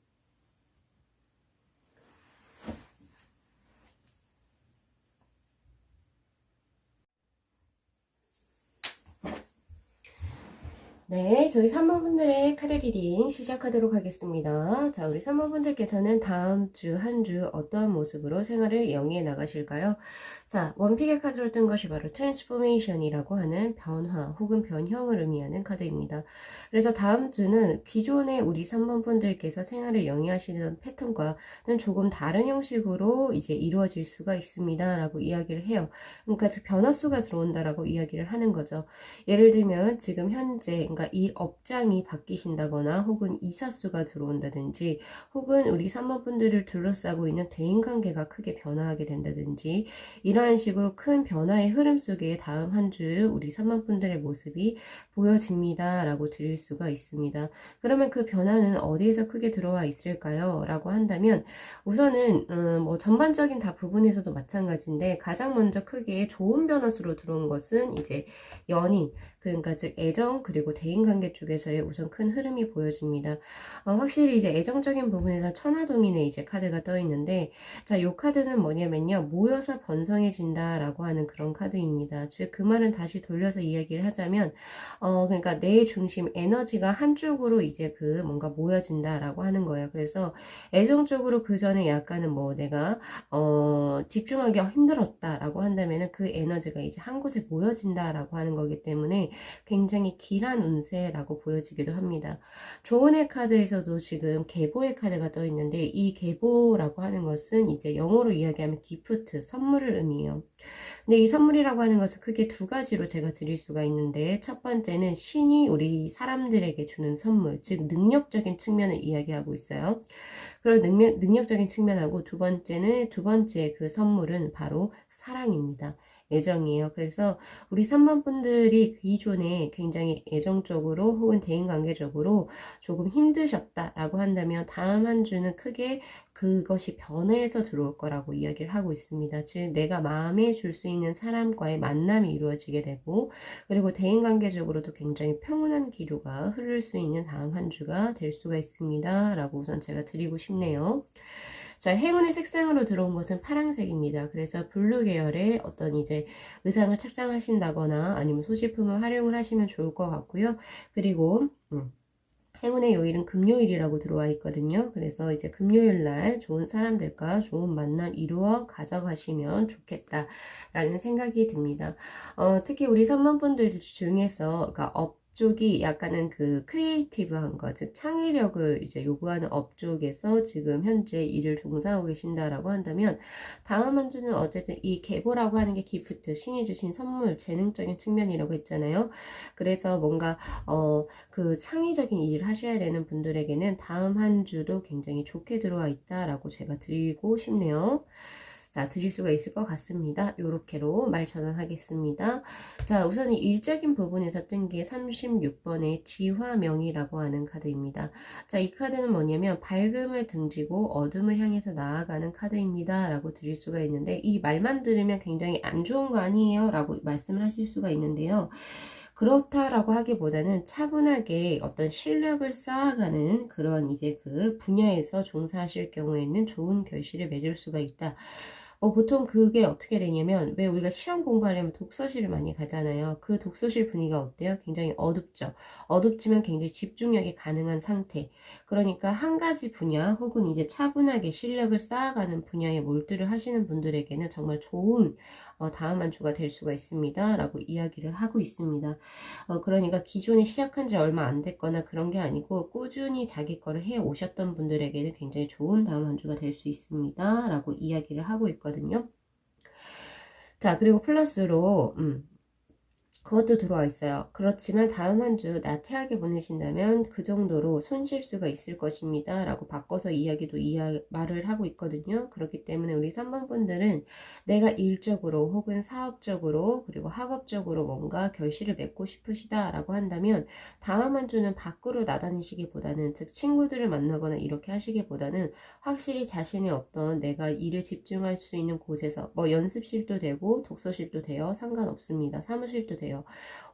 네, 저희 3번 분들의 카드 리딩 시작하도록 하겠습니다. 자, 우리 3번 분들께서는 다음 주 한 주 어떠한 모습으로 생활을 영위해 나가실까요? 자, 원픽의 카드로 뜬 것이 바로 트랜스포메이션이라고 하는 변화 혹은 변형을 의미하는 카드입니다. 그래서 다음 주는 기존의 우리 3번 분들께서 생활을 영위하시는 패턴과는 조금 다른 형식으로 이제 이루어질 수가 있습니다. 라고 이야기를 해요. 그러니까 즉 변화수가 들어온다라고 이야기를 하는 거죠. 예를 들면 지금 현재 그러니까 일 업장이 바뀌신다거나 혹은 이사수가 들어온다든지 혹은 우리 사모분들을 둘러싸고 있는 대인관계가 크게 변화하게 된다든지 이러한 식으로 큰 변화의 흐름 속에 다음 한 주 우리 사모분들의 모습이 보여집니다 라고 드릴 수가 있습니다. 그러면 그 변화는 어디에서 크게 들어와 있을까요? 라고 한다면 우선은 뭐 전반적인 다 부분에서도 마찬가지인데 가장 먼저 크게 좋은 변화수로 들어온 것은 이제 연인, 그러니까 즉 애정 그리고 대인관계 쪽에서의 우선 큰 흐름이 보여집니다. 확실히 이제 애정적인 부분에서 천하동인의 이제 카드가 떠 있는데, 자, 요 카드는 뭐냐면요, 모여서 번성해진다라고 하는 그런 카드입니다. 즉 그 말은 다시 돌려서 이야기를 하자면, 그러니까 내 중심 에너지가 한쪽으로 이제 그 뭔가 모여진다라고 하는 거예요. 그래서 애정적으로 그 전에 약간은 뭐 내가 집중하기 힘들었다라고 한다면은 그 에너지가 이제 한 곳에 모여진다라고 하는 거기 때문에 굉장히 길한 운세라고 보여지기도 합니다. 조언의 카드에서도 지금 계보의 카드가 떠 있는데 이 계보라고 하는 것은 이제 영어로 이야기하면 기프트, 선물을 의미해요. 근데 이 선물이라고 하는 것은 크게 두 가지로 제가 드릴 수가 있는데 첫 번째는 신이 우리 사람들에게 주는 선물, 즉 능력적인 측면을 이야기하고 있어요. 그런 능력적인 측면하고 두 번째 그 선물은 바로 사랑입니다. 애정이에요. 그래서 우리 3번 분들이 기존에 굉장히 애정적으로 혹은 대인관계적으로 조금 힘드셨다라고 한다면 다음 한 주는 크게 그것이 변해서 들어올 거라고 이야기를 하고 있습니다. 즉 내가 마음에 줄 수 있는 사람과의 만남이 이루어지게 되고 그리고 대인관계적으로도 굉장히 평온한 기류가 흐를 수 있는 다음 한 주가 될 수가 있습니다. 라고 우선 제가 드리고 싶네요. 자, 행운의 색상으로 들어온 것은 파란색입니다. 그래서 블루 계열의 어떤 이제 의상을 착장하신다거나 아니면 소지품을 활용을 하시면 좋을 것 같고요. 그리고 행운의 요일은 금요일이라고 들어와 있거든요. 그래서 이제 금요일 날 좋은 사람들과 좋은 만남 이루어 가져가시면 좋겠다라는 생각이 듭니다. 특히 우리 선만분들 중에서 그러니까 업쪽이 약간은 그 크리에이티브한 것, 즉 창의력을 이제 요구하는 업쪽에서 지금 현재 일을 종사하고 계신다라고 한다면 다음 한 주는 어쨌든 이 계보라고 하는 게 기프트, 신이 주신 선물, 재능적인 측면이라고 했잖아요. 그래서 뭔가 그 창의적인 일을 하셔야 되는 분들에게는 다음 한 주도 굉장히 좋게 들어와 있다라고 제가 드리고 싶네요. 자, 드릴 수가 있을 것 같습니다. 요렇게로 말 전환하겠습니다. 자, 우선 일적인 부분에서 뜬 게 36번의 지화명이라고 하는 카드입니다. 자, 이 카드는 뭐냐면 밝음을 등지고 어둠을 향해서 나아가는 카드입니다. 라고 드릴 수가 있는데 이 말만 들으면 굉장히 안 좋은 거 아니에요? 라고 말씀을 하실 수가 있는데요. 그렇다라고 하기보다는 차분하게 어떤 실력을 쌓아가는 그런 이제 그 분야에서 종사하실 경우에는 좋은 결실을 맺을 수가 있다. 보통 그게 어떻게 되냐면 왜 우리가 시험 공부하려면 독서실을 많이 가잖아요. 그 독서실 분위기가 어때요? 굉장히 어둡죠. 어둡지만 굉장히 집중력이 가능한 상태. 그러니까 한 가지 분야 혹은 이제 차분하게 실력을 쌓아가는 분야에 몰두를 하시는 분들에게는 정말 좋은 다음 한 주가 될 수가 있습니다. 라고 이야기를 하고 있습니다. 그러니까 기존에 시작한 지 얼마 안 됐거나 그런 게 아니고 꾸준히 자기 거를 해 오셨던 분들에게는 굉장히 좋은 다음 한 주가 될 수 있습니다. 라고 이야기를 하고 있거든요. 자, 그리고 플러스로 그것도 들어와 있어요. 그렇지만 다음 한 주 나태하게 보내신다면 그 정도로 손실수가 있을 것입니다. 라고 바꿔서 말을 하고 있거든요. 그렇기 때문에 우리 3번 분들은 내가 일적으로 혹은 사업적으로 그리고 학업적으로 뭔가 결실을 맺고 싶으시다 라고 한다면 다음 한 주는 밖으로 나다니시기보다는 즉 친구들을 만나거나 이렇게 하시기보다는 확실히 자신의 어떤 내가 일을 집중할 수 있는 곳에서 뭐 연습실도 되고 독서실도 돼요. 상관없습니다. 사무실도 돼요. 돼요.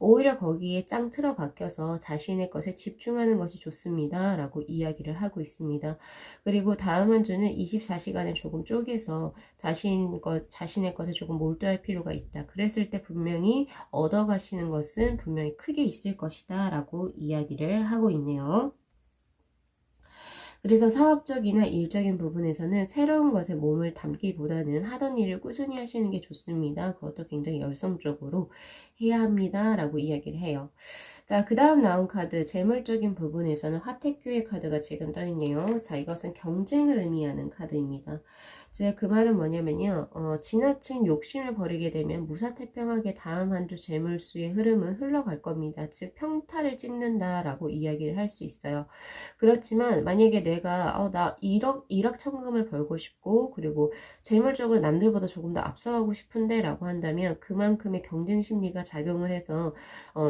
오히려 거기에 짱 틀어박혀서 자신의 것에 집중하는 것이 좋습니다. 라고 이야기를 하고 있습니다. 그리고 다음 한 주는 24시간을 조금 쪼개서 자신의 것에 조금 몰두할 필요가 있다. 그랬을 때 분명히 얻어가시는 것은 분명히 크게 있을 것이다. 라고 이야기를 하고 있네요. 그래서 사업적이나 일적인 부분에서는 새로운 것에 몸을 담기보다는 하던 일을 꾸준히 하시는 게 좋습니다. 그것도 굉장히 열성적으로 해야 합니다. 라고 이야기를 해요. 자, 그 다음 나온 카드, 재물적인 부분에서는 화태교의 카드가 지금 떠있네요. 자, 이것은 경쟁을 의미하는 카드입니다. 즉, 그 말은 뭐냐면요. 지나친 욕심을 버리게 되면 무사태평하게 다음 한 주 재물수의 흐름은 흘러갈 겁니다. 즉, 평타를 찍는다라고 이야기를 할 수 있어요. 그렇지만 만약에 내가 나 1억 일확천금을 벌고 싶고 그리고 재물적으로 남들보다 조금 더 앞서가고 싶은데 라고 한다면 그만큼의 경쟁 심리가 작용을 해서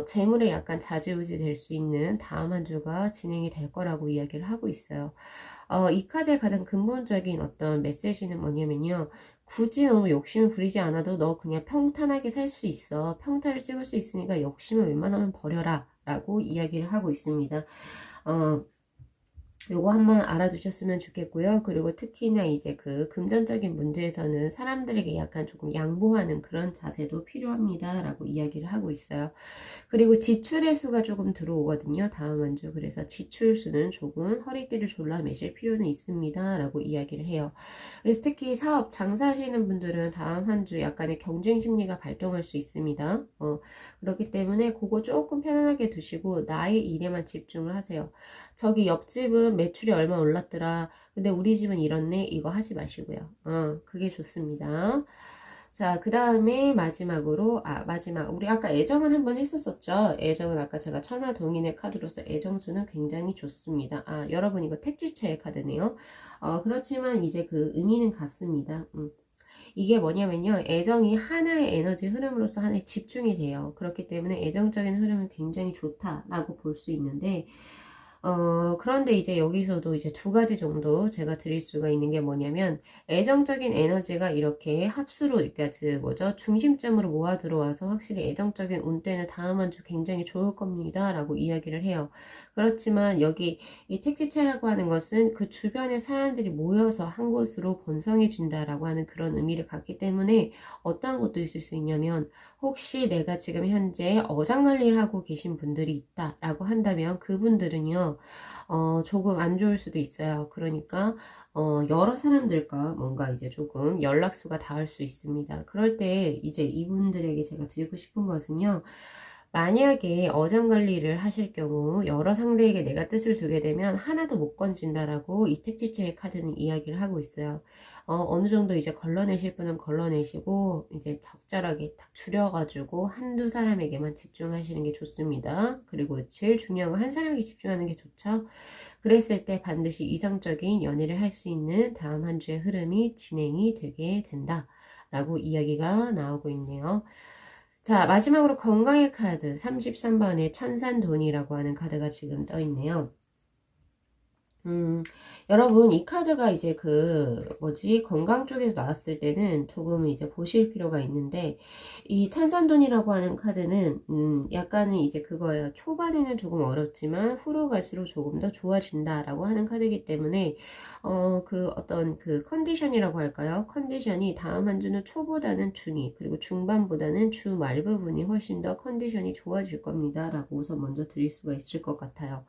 재물에 약간 좌지우지 될 수 있는 다음 한 주가 진행이 될 거라고 이야기를 하고 있어요. 이 카드의 가장 근본적인 어떤 메시지는 뭐냐면요. 굳이 너무 욕심을 부리지 않아도 너 그냥 평탄하게 살 수 있어. 평타를 찍을 수 있으니까 욕심을 웬만하면 버려라. 라고 이야기를 하고 있습니다. 요거 한번 알아두셨으면 좋겠고요. 그리고 특히나 이제 그 금전적인 문제에서는 사람들에게 약간 조금 양보하는 그런 자세도 필요합니다. 라고 이야기를 하고 있어요. 그리고 지출의 수가 조금 들어오거든요. 다음 한 주. 그래서 지출 수는 조금 허리띠를 졸라매실 필요는 있습니다. 라고 이야기를 해요. 그래서 특히 사업, 장사하시는 분들은 다음 한 주 약간의 경쟁 심리가 발동할 수 있습니다. 그렇기 때문에 그거 조금 편안하게 두시고 나의 일에만 집중을 하세요. 저기 옆집은 매출이 얼마 올랐더라. 근데 우리 집은 이렇네. 이거 하지 마시고요. 그게 좋습니다. 자, 그 다음에 마지막으로, 우리 아까 애정은 한번 했었었죠? 애정은 아까 제가 천하동인의 카드로서 애정수는 굉장히 좋습니다. 여러분 이거 택지체의 카드네요. 그렇지만 이제 그 의미는 같습니다. 이게 뭐냐면요. 애정이 하나의 에너지 흐름으로서 하나에 집중이 돼요. 그렇기 때문에 애정적인 흐름은 굉장히 좋다라고 볼 수 있는데, 그런데 이제 여기서도 이제 두 가지 정도 제가 드릴 수가 있는 게 뭐냐면, 애정적인 에너지가 이렇게 합수로, 그러니까 중심점으로 모아 들어와서 확실히 애정적인 운때는 다음 한 주 굉장히 좋을 겁니다. 라고 이야기를 해요. 그렇지만 여기 이 택지체라고 하는 것은 그 주변의 사람들이 모여서 한 곳으로 번성해진다라고 하는 그런 의미를 갖기 때문에 어떤 것도 있을 수 있냐면, 혹시 내가 지금 현재 어장관리를 하고 계신 분들이 있다라고 한다면 그분들은요, 조금 안 좋을 수도 있어요. 그러니까, 여러 사람들과 뭔가 이제 조금 연락수가 닿을 수 있습니다. 그럴 때 이제 이분들에게 제가 드리고 싶은 것은요, 만약에 어장관리를 하실 경우 여러 상대에게 내가 뜻을 두게 되면 하나도 못 건진다라고 이 택지체의 카드는 이야기를 하고 있어요. 어느 정도 이제 걸러내실 분은 걸러내시고 이제 적절하게 딱 줄여가지고 한두 사람에게만 집중하시는 게 좋습니다. 그리고 제일 중요한 건 한 사람에게 집중하는 게 좋죠. 그랬을 때 반드시 이상적인 연애를 할 수 있는 다음 한 주의 흐름이 진행이 되게 된다라고 이야기가 나오고 있네요. 자, 마지막으로 건강의 카드 33번의 천산돈이라고 하는 카드가 지금 떠 있네요. 여러분, 이 카드가 이제 건강 쪽에서 나왔을 때는 조금 이제 보실 필요가 있는데, 이 천산돈이라고 하는 카드는, 약간은 이제 그거예요. 초반에는 조금 어렵지만, 후로 갈수록 조금 더 좋아진다라고 하는 카드이기 때문에, 어떤 컨디션이라고 할까요? 컨디션이 다음 한 주는 초보다는 중이, 그리고 중반보다는 주 말 부분이 훨씬 더 컨디션이 좋아질 겁니다. 라고 우선 먼저 드릴 수가 있을 것 같아요.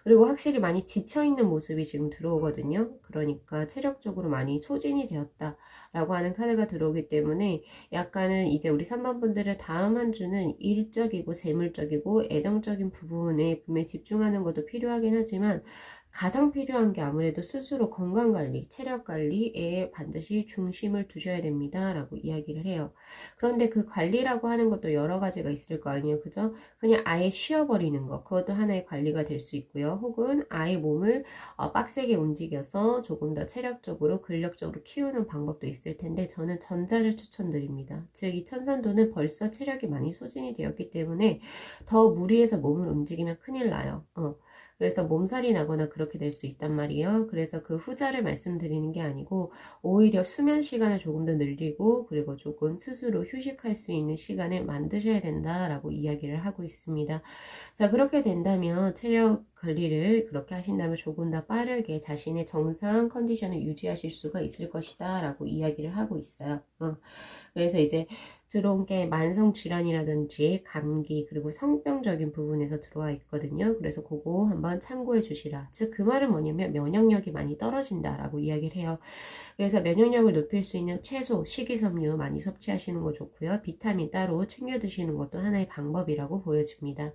그리고 확실히 많이 지쳐있는 모습이 지금 들어오거든요. 그러니까 체력적으로 많이 소진이 되었다라고 하는 카드가 들어오기 때문에 약간은 이제 우리 3번 분들의 다음 한 주는 일적이고 재물적이고 애정적인 부분에 분명히 집중하는 것도 필요하긴 하지만 가장 필요한 게 아무래도 스스로 건강관리, 체력관리에 반드시 중심을 두셔야 됩니다. 라고 이야기를 해요. 그런데 그 관리라고 하는 것도 여러 가지가 있을 거 아니에요. 그죠? 그냥 아예 쉬어버리는 것. 그것도 하나의 관리가 될 수 있고요. 혹은 아예 몸을 빡세게 움직여서 조금 더 체력적으로, 근력적으로 키우는 방법도 있을 텐데 저는 전자를 추천드립니다. 즉, 이 천산도는 벌써 체력이 많이 소진이 되었기 때문에 더 무리해서 몸을 움직이면 큰일 나요. 그래서 몸살이 나거나 그렇게 될 수 있단 말이에요. 그래서 그 후자를 말씀드리는 게 아니고 오히려 수면 시간을 조금 더 늘리고 그리고 조금 스스로 휴식할 수 있는 시간을 만드셔야 된다라고 이야기를 하고 있습니다. 자, 그렇게 된다면 체력 관리를 그렇게 하신다면 조금 더 빠르게 자신의 정상 컨디션을 유지하실 수가 있을 것이다 라고 이야기를 하고 있어요. 그래서 이제 들어온 게 만성 질환이라든지 감기 그리고 성병적인 부분에서 들어와 있거든요. 그래서 그거 한번 참고해 주시라. 즉 그 말은 뭐냐면 면역력이 많이 떨어진다라고 이야기를 해요. 그래서 면역력을 높일 수 있는 채소, 식이섬유 많이 섭취하시는 거 좋고요. 비타민 따로 챙겨 드시는 것도 하나의 방법이라고 보여집니다.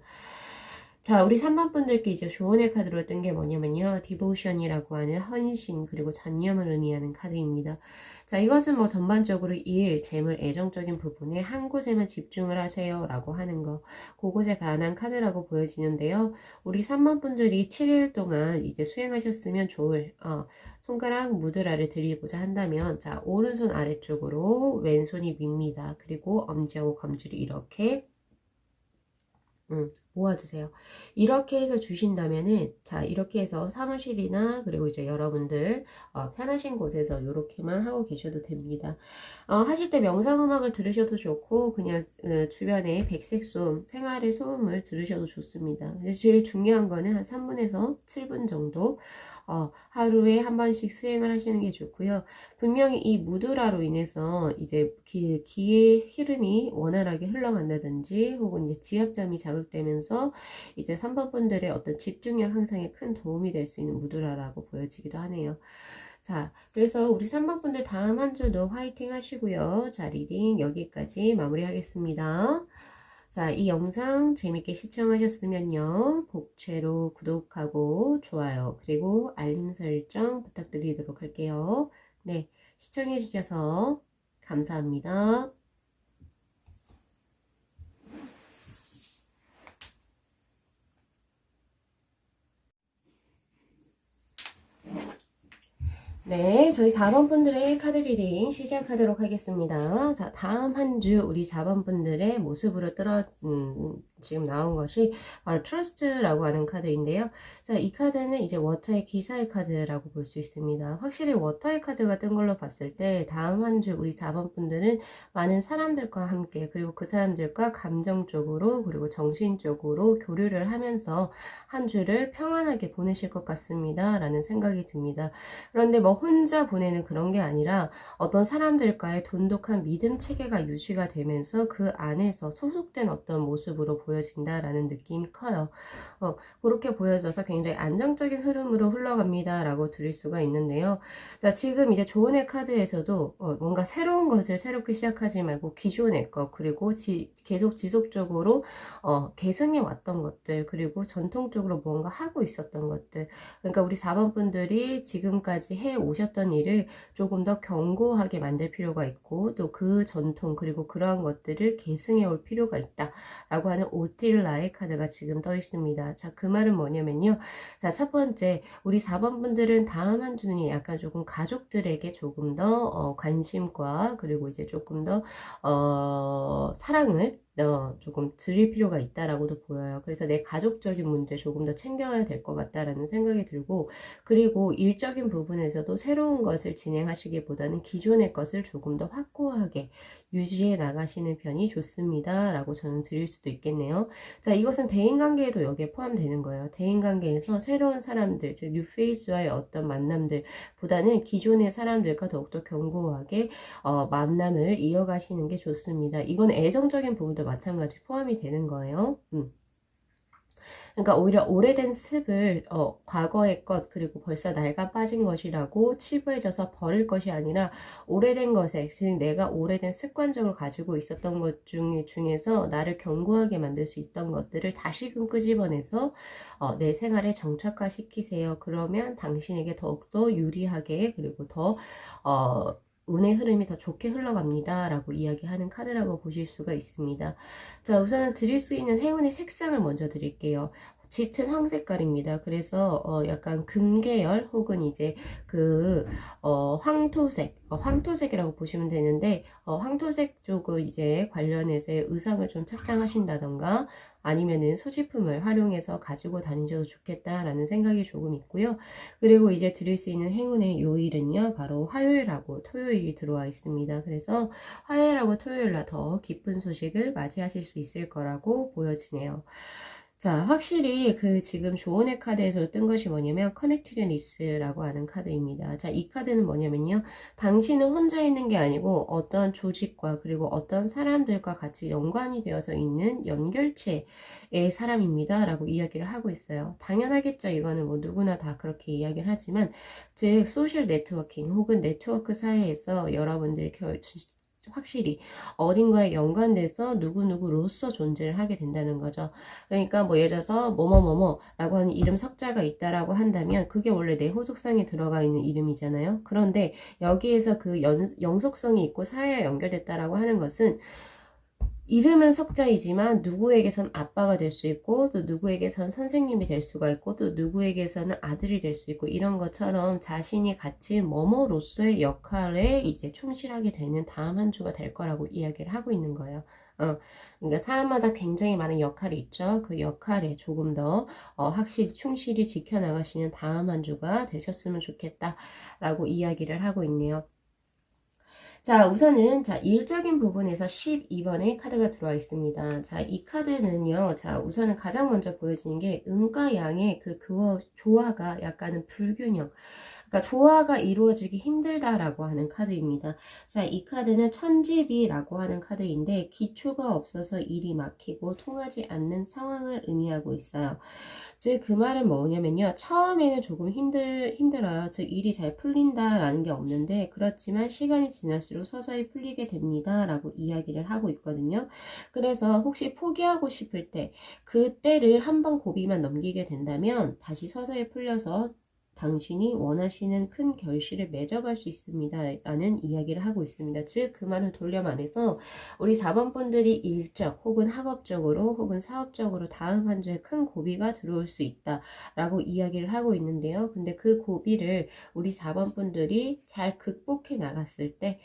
자, 우리 3번 분들께 이제 조언의 카드로 뜬 게 뭐냐면요. 디보션이라고 하는 헌신 그리고 전념을 의미하는 카드입니다. 자, 이것은 뭐 전반적으로 일, 재물, 애정적인 부분에 한 곳에만 집중을 하세요 라고 하는 거, 그것에 관한 카드라고 보여지는데요. 우리 3번 분들이 7일 동안 이제 수행하셨으면 좋을 손가락 무드라를 드리고자 한다면, 자, 오른손 아래쪽으로 왼손이 밉니다. 그리고 엄지하고 검지를 이렇게 모아주세요. 이렇게 해서 주신다면은, 자, 이렇게 해서 사무실이나, 그리고 이제 여러분들, 편하신 곳에서 이렇게만 하고 계셔도 됩니다. 하실 때 명상음악을 들으셔도 좋고, 그냥, 주변에 백색 소음, 생활의 소음을 들으셔도 좋습니다. 근데 제일 중요한 거는 한 3분에서 7분 정도, 하루에 한 번씩 수행을 하시는 게 좋고요. 분명히 이 무드라로 인해서 이제 기의 흐름이 원활하게 흘러간다든지 혹은 이제 지압점이 자극되면서 이제 3번 분들의 어떤 집중력 향상에 큰 도움이 될 수 있는 무드라라고 보여지기도 하네요. 자, 그래서 우리 3번 분들 다음 한 주도 화이팅 하시고요. 자, 리딩 여기까지 마무리하겠습니다. 자, 이 영상 재밌게 시청하셨으면요. 복채로 구독하고 좋아요, 그리고 알림 설정 부탁드리도록 할게요. 네, 시청해주셔서 감사합니다. 네, 저희 4번 분들의 카드 리딩 시작하도록 하겠습니다. 자, 다음 한 주 우리 4번 분들의 모습으로 지금 나온 것이 바로 트러스트라고 하는 카드인데요. 자, 이 카드는 이제 워터의 기사의 카드라고 볼 수 있습니다. 확실히 워터의 카드가 뜬 걸로 봤을 때 다음 한 주 우리 4번 분들은 많은 사람들과 함께 그리고 그 사람들과 감정적으로 그리고 정신적으로 교류를 하면서 한 주를 평안하게 보내실 것 같습니다. 라는 생각이 듭니다. 그런데 뭐 혼자 보내는 그런 게 아니라 어떤 사람들과의 돈독한 믿음 체계가 유지가 되면서 그 안에서 소속된 어떤 모습으로 보여진다라는 느낌이 커요. 그렇게 보여져서 굉장히 안정적인 흐름으로 흘러갑니다 라고 드릴 수가 있는데요. 자, 지금 이제 조언의 카드에서도 뭔가 새로운 것을 새롭게 시작하지 말고 기존의 것 그리고 계속 지속적으로 계승해 왔던 것들 그리고 전통적으로 뭔가 하고 있었던 것들, 그러니까 우리 4번 분들이 지금까지 해 오셨던 일을 조금 더 견고하게 만들 필요가 있고 또 그 전통 그리고 그러한 것들을 계승해 올 필요가 있다 라고 하는 오틸라의 카드가 지금 떠 있습니다. 자, 그 말은 뭐냐면요. 자, 첫 번째, 우리 4번 분들은 다음 한 주는 약간 조금 가족들에게 조금 더 관심과 그리고 이제 조금 더 사랑을 조금 드릴 필요가 있다라고도 보여요. 그래서 내 가족적인 문제 조금 더 챙겨야 될 것 같다라는 생각이 들고, 그리고 일적인 부분에서도 새로운 것을 진행하시기보다는 기존의 것을 조금 더 확고하게 유지해 나가시는 편이 좋습니다 라고 저는 드릴 수도 있겠네요. 자, 이것은 대인관계에도 여기에 포함되는 거예요. 대인관계에서 새로운 사람들, 즉 뉴페이스와의 어떤 만남들보다는 기존의 사람들과 더욱더 견고하게 만남을 이어가시는 게 좋습니다. 이건 애정적인 부분도 마찬가지 포함이 되는 거예요. 그러니까 오히려 오래된 습을 과거의 것 그리고 벌써 낡아 빠진 것이라고 치부해져서 버릴 것이 아니라 오래된 것에, 즉 내가 오래된 습관적으로 가지고 있었던 것 중에서 나를 견고하게 만들 수 있던 것들을 다시금 끄집어내서 내 생활에 정착화시키세요. 그러면 당신에게 더욱더 유리하게 그리고 더 운의 흐름이 더 좋게 흘러갑니다 라고 이야기하는 카드라고 보실 수가 있습니다. 자, 우선은 드릴 수 있는 행운의 색상을 먼저 드릴게요. 짙은 황색깔입니다. 그래서 약간 금계열 혹은 이제 그 황토색이라고 보시면 되는데 황토색 쪽을 이제 관련해서 의상을 좀 착장하신다던가 아니면은 소지품을 활용해서 가지고 다니셔도 좋겠다라는 생각이 조금 있고요. 그리고 이제 드릴 수 있는 행운의 요일은요, 바로 화요일하고 토요일이 들어와 있습니다. 그래서 화요일하고 토요일날 더 기쁜 소식을 맞이하실 수 있을 거라고 보여지네요. 자, 확실히 그 지금 조언의 카드에서 뜬 것이 뭐냐면 커넥티드니스라고 하는 카드입니다. 자, 이 카드는 뭐냐면요. 당신은 혼자 있는 게 아니고 어떤 조직과 그리고 어떤 사람들과 같이 연관이 되어서 있는 연결체의 사람입니다. 라고 이야기를 하고 있어요. 당연하겠죠. 이거는 뭐 누구나 다 그렇게 이야기를 하지만 즉 소셜 네트워킹 혹은 네트워크 사회에서 여러분들이 확실히 어딘가에 연관돼서 누구누구로서 존재를 하게 된다는 거죠. 그러니까 뭐 예를 들어서 뭐뭐뭐뭐라고 하는 이름 석자가 있다라고 한다면 그게 원래 내 호속성에 들어가 있는 이름이잖아요. 그런데 여기에서 그 영속성이 있고 사회와 연결됐다라고 하는 것은 이름은 석자이지만 누구에게선 아빠가 될 수 있고 또 누구에게선 선생님이 될 수가 있고 또 누구에게서는 아들이 될 수 있고 이런 것처럼 자신이 가진 뭐뭐로서의 역할에 이제 충실하게 되는 다음 한 주가 될 거라고 이야기를 하고 있는 거예요. 그러니까 사람마다 굉장히 많은 역할이 있죠. 그 역할에 조금 더 확실히 충실히 지켜나가시는 다음 한 주가 되셨으면 좋겠다라고 이야기를 하고 있네요. 자, 우선은 일적인 부분에서 12번의 카드가 들어와 있습니다. 자, 이 카드는요. 자, 우선은 가장 먼저 보여지는 게 음과 양의 그 조화가 약간은 불균형. 그러니까 조화가 이루어지기 힘들다라고 하는 카드입니다. 자, 이 카드는 천지비라고 하는 카드인데 기초가 없어서 일이 막히고 통하지 않는 상황을 의미하고 있어요. 즉, 그 말은 뭐냐면요. 처음에는 조금 힘들어요. 즉, 일이 잘 풀린다라는 게 없는데, 그렇지만 시간이 지날수록 서서히 풀리게 됩니다. 라고 이야기를 하고 있거든요. 그래서 혹시 포기하고 싶을 때, 그때를 한번 고비만 넘기게 된다면, 다시 서서히 풀려서 당신이 원하시는 큰 결실을 맺어갈 수 있습니다. 라는 이야기를 하고 있습니다. 즉, 그 말을 돌려 말해서 우리 4번 분들이 일적 혹은 학업적으로 혹은 사업적으로 다음 한 주에 큰 고비가 들어올 수 있다 라고 이야기를 하고 있는데요. 근데 그 고비를 우리 4번 분들이 잘 극복해 나갔을 때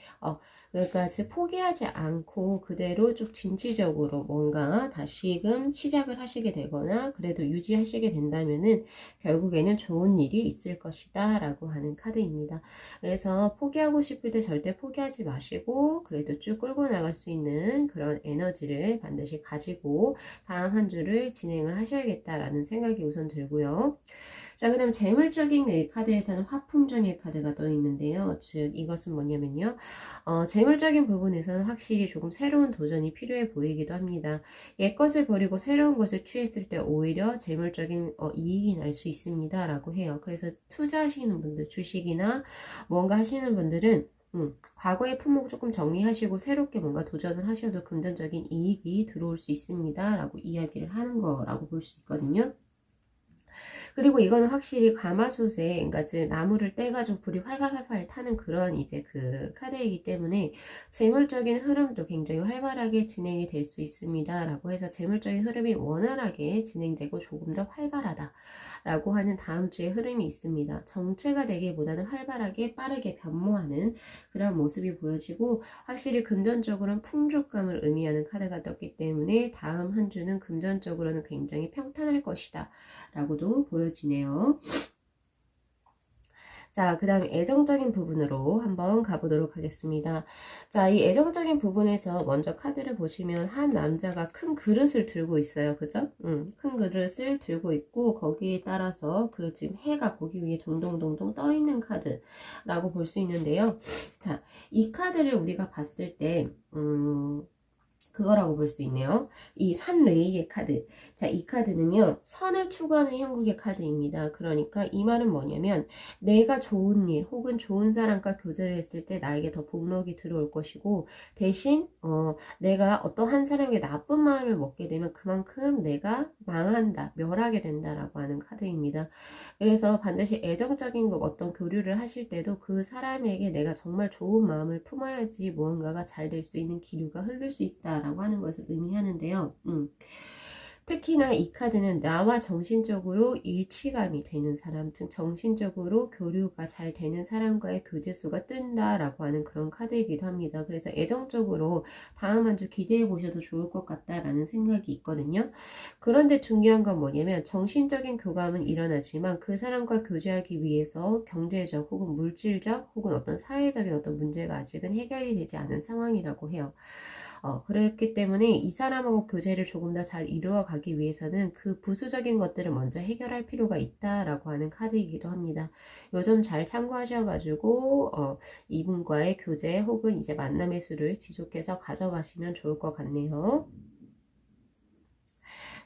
그러니까 즉 포기하지 않고 그대로 쭉 진취적으로 뭔가 다시금 시작을 하시게 되거나 그래도 유지하시게 된다면은 결국에는 좋은 일이 있을 것이다 라고 하는 카드입니다. 그래서 포기하고 싶을 때 절대 포기하지 마시고 그래도 쭉 끌고 나갈 수 있는 그런 에너지를 반드시 가지고 다음 한 주를 진행을 하셔야겠다라는 생각이 우선 들고요. 자, 그 다음 재물적인 카드에서는 화풍정의 카드가 떠 있는데요. 즉 이것은 뭐냐면요. 재물적인 부분에서는 확실히 조금 새로운 도전이 필요해 보이기도 합니다. 옛것을 버리고 새로운 것을 취했을 때 오히려 재물적인 이익이 날 수 있습니다. 라고 해요. 그래서 투자하시는 분들, 주식이나 뭔가 하시는 분들은 과거의 품목 조금 정리하시고 새롭게 뭔가 도전을 하셔도 금전적인 이익이 들어올 수 있습니다. 라고 이야기를 하는 거라고 볼 수 있거든요. 그리고 이거는 확실히 가마솥에, 그러니까 즉 나무를 떼가지고 불이 활활활활 타는 그런 이제 그 카드이기 때문에 재물적인 흐름도 굉장히 활발하게 진행이 될 수 있습니다. 라고 해서 재물적인 흐름이 원활하게 진행되고 조금 더 활발하다. 라고 하는 다음 주에 흐름이 있습니다. 정체가 되기보다는 활발하게 빠르게 변모하는 그런 모습이 보여지고 확실히 금전적으로는 풍족감을 의미하는 카드가 떴기 때문에 다음 한 주는 금전적으로는 굉장히 평탄할 것이다. 라고도 보여지네요. 자, 그 다음 애정적인 부분으로 한번 가보도록 하겠습니다. 자, 이 애정적인 부분에서 먼저 카드를 보시면 한 남자가 큰 그릇을 들고 있어요. 그죠? 큰 그릇을 들고 있고 거기에 따라서 그 지금 해가 거기 위에 동동동동 떠 있는 카드라고 볼 수 있는데요. 자, 이 카드를 우리가 봤을 때 그거라고 볼 수 있네요. 이 산레이의 카드. 자, 이 카드는요, 선을 추구하는 형국의 카드입니다. 그러니까 이 말은 뭐냐면, 내가 좋은 일 혹은 좋은 사람과 교제를 했을 때 나에게 더 복록이 들어올 것이고, 대신, 내가 어떤 한 사람에게 나쁜 마음을 먹게 되면 그만큼 내가 망한다, 멸하게 된다라고 하는 카드입니다. 그래서 반드시 애정적인 어떤 교류를 하실 때도 그 사람에게 내가 정말 좋은 마음을 품어야지 무언가가 잘 될 수 있는 기류가 흐를 수 있다라고 하는 것을 의미하는데요. 특히나 이 카드는 나와 정신적으로 일치감이 되는 사람, 즉 정신적으로 교류가 잘 되는 사람과의 교제수가 뜬다라고 하는 그런 카드이기도 합니다. 그래서 애정적으로 다음 한 주 기대해 보셔도 좋을 것 같다라는 생각이 있거든요. 그런데 중요한 건 뭐냐면 정신적인 교감은 일어나지만 그 사람과 교제하기 위해서 경제적 혹은 물질적 혹은 어떤 사회적인 어떤 문제가 아직은 해결이 되지 않은 상황이라고 해요. 그랬기 때문에 이 사람하고 교제를 조금 더 잘 이루어 가기 위해서는 그 부수적인 것들을 먼저 해결할 필요가 있다라고 하는 카드이기도 합니다. 요점 잘 참고하셔가지고 이분과의 교제 혹은 이제 만남의 수를 지속해서 가져가시면 좋을 것 같네요.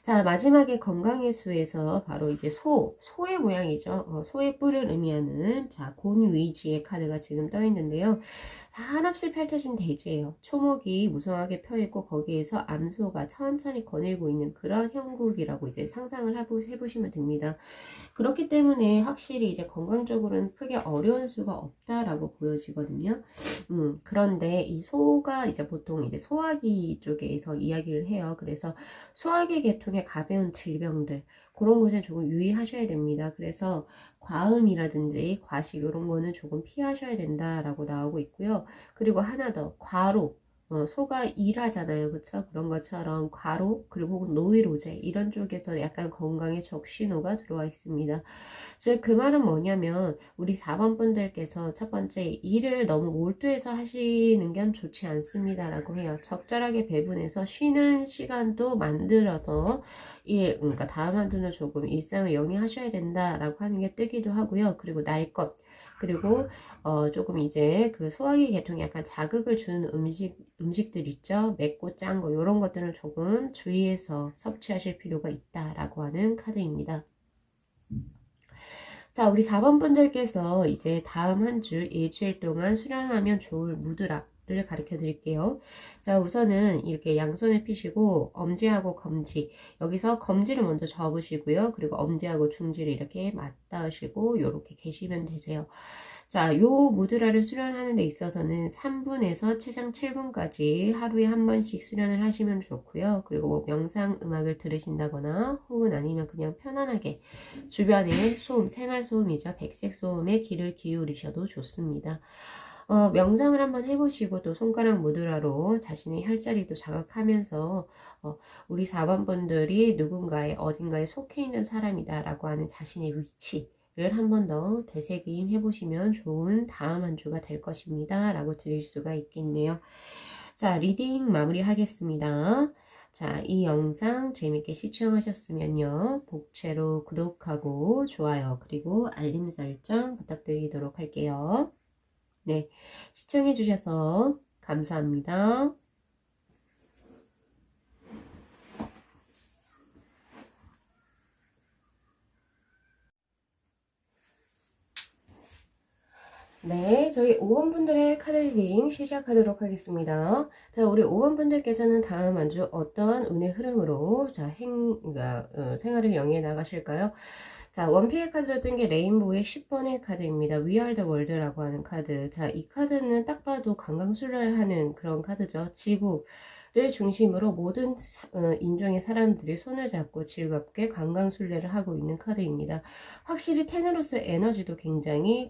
자, 마지막에 건강의 수에서 바로 이제 소의 모양이죠. 소의 뿔을 의미하는 자, 곤위지의 카드가 지금 떠 있는데요. 한없이 펼쳐진 대지예요. 초목이 무성하게 펴있고 거기에서 암소가 천천히 거닐고 있는 그런 형국이라고 이제 상상을 해보시면 됩니다. 그렇기 때문에 확실히 이제 건강적으로는 크게 어려운 수가 없다라고 보여지거든요. 그런데 이 소가 이제 보통 이제 소화기 쪽에서 이야기를 해요. 그래서 소화기 계통의 가벼운 질병들, 그런 것에 조금 유의하셔야 됩니다. 그래서 과음이라든지 과식 이런 거는 조금 피하셔야 된다라고 나오고 있고요. 그리고 하나 더, 과로. 소가 일하잖아요. 그쵸? 그런 것처럼 과로, 그리고 혹은 노이로제, 이런 쪽에서 약간 건강에 적신호가 들어와 있습니다. 즉, 그 말은 뭐냐면, 우리 4번 분들께서 첫 번째, 일을 너무 몰두해서 하시는 건 좋지 않습니다라고 해요. 적절하게 배분해서 쉬는 시간도 만들어서, 그러니까 다음 한 주는 조금 일상을 영위하셔야 된다라고 하는 게 뜨기도 하고요. 그리고 날 것. 그리고 조금 이제 그 소화기 계통에 약간 자극을 주는 음식들 있죠. 맵고 짠 거 이런 것들은 조금 주의해서 섭취하실 필요가 있다라고 하는 카드입니다. 자, 우리 4번 분들께서 이제 다음 한 주 일주일 동안 수련하면 좋을 무드랍을 가르쳐 드릴게요. 자, 우선은 이렇게 양손을 펴시고 엄지하고 검지, 여기서 검지를 먼저 접으시고요. 그리고 엄지하고 중지를 이렇게 맞닿으시고 이렇게 계시면 되세요. 자, 요 무드라를 수련하는 데 있어서는 3분에서 최장 7분까지 하루에 한 번씩 수련을 하시면 좋고요. 그리고 뭐 명상 음악을 들으신다거나 혹은 아니면 그냥 편안하게 주변에 소음, 생활 소음이죠. 백색 소음에 귀를 기울이셔도 좋습니다. 명상을 한번 해보시고 또 손가락 무드라로 자신의 혈자리도 자극하면서 우리 4번 분들이 누군가의 어딘가에 속해 있는 사람이다 라고 하는 자신의 위치 를 한 번 더 되새김 해보시면 좋은 다음 한 주가 될 것입니다. 라고 드릴 수가 있겠네요. 자, 리딩 마무리 하겠습니다. 자, 이 영상 재밌게 시청하셨으면요. 복채로 구독하고 좋아요 그리고 알림 설정 부탁드리도록 할게요. 네, 시청해주셔서 감사합니다. 네, 저희 5번 분들의 카드 리딩 시작하도록 하겠습니다. 자, 우리 5번 분들께서는 다음 한 주 어떠한 운의 흐름으로 그러니까, 생활을 영위해 나가실까요? 자, 원피의 카드로 뜬 게 레인보우의 10번의 카드입니다. We are the world라고 하는 카드. 자, 이 카드는 딱 봐도 강강술래하는 그런 카드죠. 지구를 중심으로 모든 인종의 사람들이 손을 잡고 즐겁게 강강술래를 하고 있는 카드입니다. 확실히 테너로스 에너지도 굉장히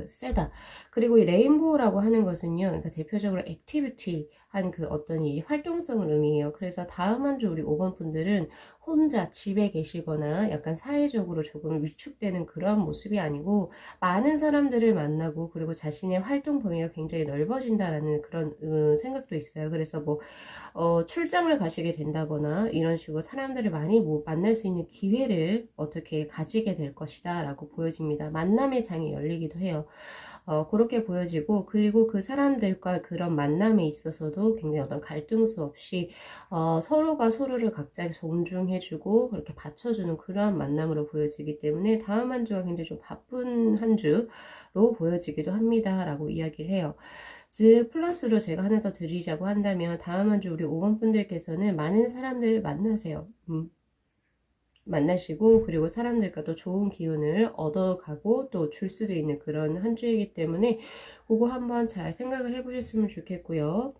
세다. 그리고 이 레인보우라고 하는 것은요, 그러니까 대표적으로 액티비티 한 그 어떤 이 활동성을 의미해요. 그래서 다음 한 주 우리 5번 분들은 혼자 집에 계시거나 약간 사회적으로 조금 위축되는 그런 모습이 아니고 많은 사람들을 만나고 그리고 자신의 활동 범위가 굉장히 넓어진다라는 그런 생각도 있어요. 그래서 뭐 출장을 가시게 된다거나 이런 식으로 사람들을 많이 만날 수 있는 기회를 어떻게 가지게 될 것이다 라고 보여집니다. 만남의 장이 열리기도 해요. 그렇게 보여지고 그리고 그 사람들과 그런 만남에 있어서도 굉장히 어떤 갈등수 없이 서로가 서로를 각자 존중해주고 그렇게 받쳐주는 그러한 만남으로 보여지기 때문에 다음 한 주가 굉장히 좀 바쁜 한 주로 보여지기도 합니다 라고 이야기를 해요. 즉 플러스로 제가 하나 더 드리자고 한다면 다음 한 주 우리 5번 분들께서는 많은 사람들을 만나세요. 만나시고 그리고 사람들과 또 좋은 기운을 얻어가고 또 줄 수도 있는 그런 한 주이기 때문에 그거 한번 잘 생각을 해보셨으면 좋겠고요.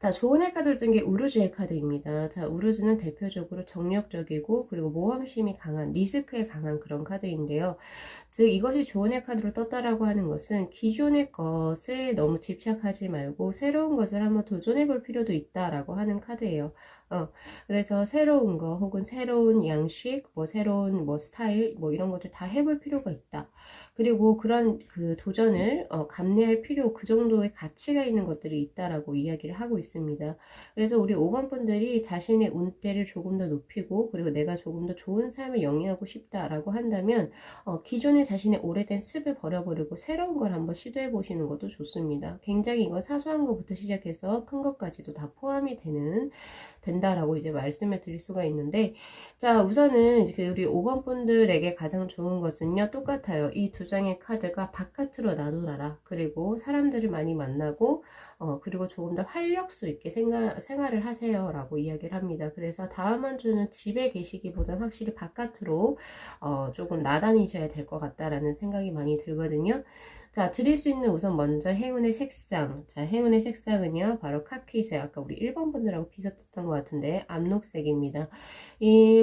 자, 조언의 카드를 뜬 게 우르주의 카드입니다. 자, 우르주는 대표적으로 정력적이고 그리고 모험심이 강한, 리스크에 강한 그런 카드인데요. 즉 이것이 조언의 카드로 떴다라고 하는 것은 기존의 것에 너무 집착하지 말고 새로운 것을 한번 도전해 볼 필요도 있다라고 하는 카드예요. 그래서 새로운 거 혹은 새로운 양식, 뭐 새로운 뭐 스타일, 뭐 이런 것들 다 해볼 필요가 있다. 그리고 그런 그 도전을 감내할 필요, 그 정도의 가치가 있는 것들이 있다라고 이야기를 하고 있습니다. 그래서 우리 5번 분들이 자신의 운대를 조금 더 높이고 그리고 내가 조금 더 좋은 삶을 영위하고 싶다라고 한다면 기존의 자신의 오래된 습을 버려버리고 새로운 걸 한번 시도해 보시는 것도 좋습니다. 굉장히 이거 사소한 것부터 시작해서 큰 것까지도 다 포함이 된다라고 이제 말씀을 드릴 수가 있는데, 자, 우선은 이제 우리 5번 분들에게 가장 좋은 것은요, 똑같아요. 이 두 장의 카드가 바깥으로 나돌아라. 그리고 사람들을 많이 만나고, 그리고 조금 더 활력소 있게 생활을 하세요. 라고 이야기를 합니다. 그래서 다음 한 주는 집에 계시기보다는 확실히 바깥으로, 조금 나다니셔야 될 것 같다라는 생각이 많이 들거든요. 자, 드릴 수 있는 우선 먼저 행운의 색상. 자, 행운의 색상은요, 바로 카키색. 아까 우리 1번 분들하고 비슷했던 것 같은데, 암록색입니다.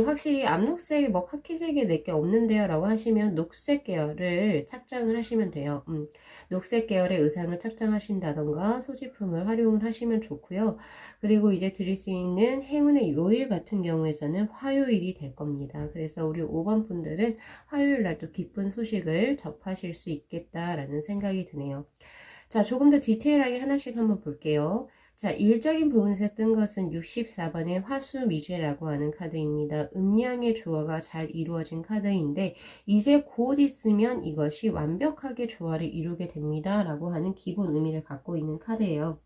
확실히 암록색, 뭐 카키색에 내게 없는데요 라고 하시면 녹색 계열을 착장을 하시면 돼요. 녹색 계열의 의상을 착장하신다던가 소지품을 활용을 하시면 좋고요. 그리고 이제 드릴 수 있는 행운의 요일 같은 경우에서는 화요일이 될 겁니다. 그래서 우리 5번 분들은 화요일 날 또 기쁜 소식을 접하실 수 있겠다라는 생각이 드네요. 자, 조금 더 디테일하게 하나씩 한번 볼게요. 자, 일적인 부분에서 뜬 것은 64번의 화수미제라고 하는 카드입니다. 음양의 조화가 잘 이루어진 카드인데 이제 곧 있으면 이것이 완벽하게 조화를 이루게 됩니다. 라고 하는 기본 의미를 갖고 있는 카드예요.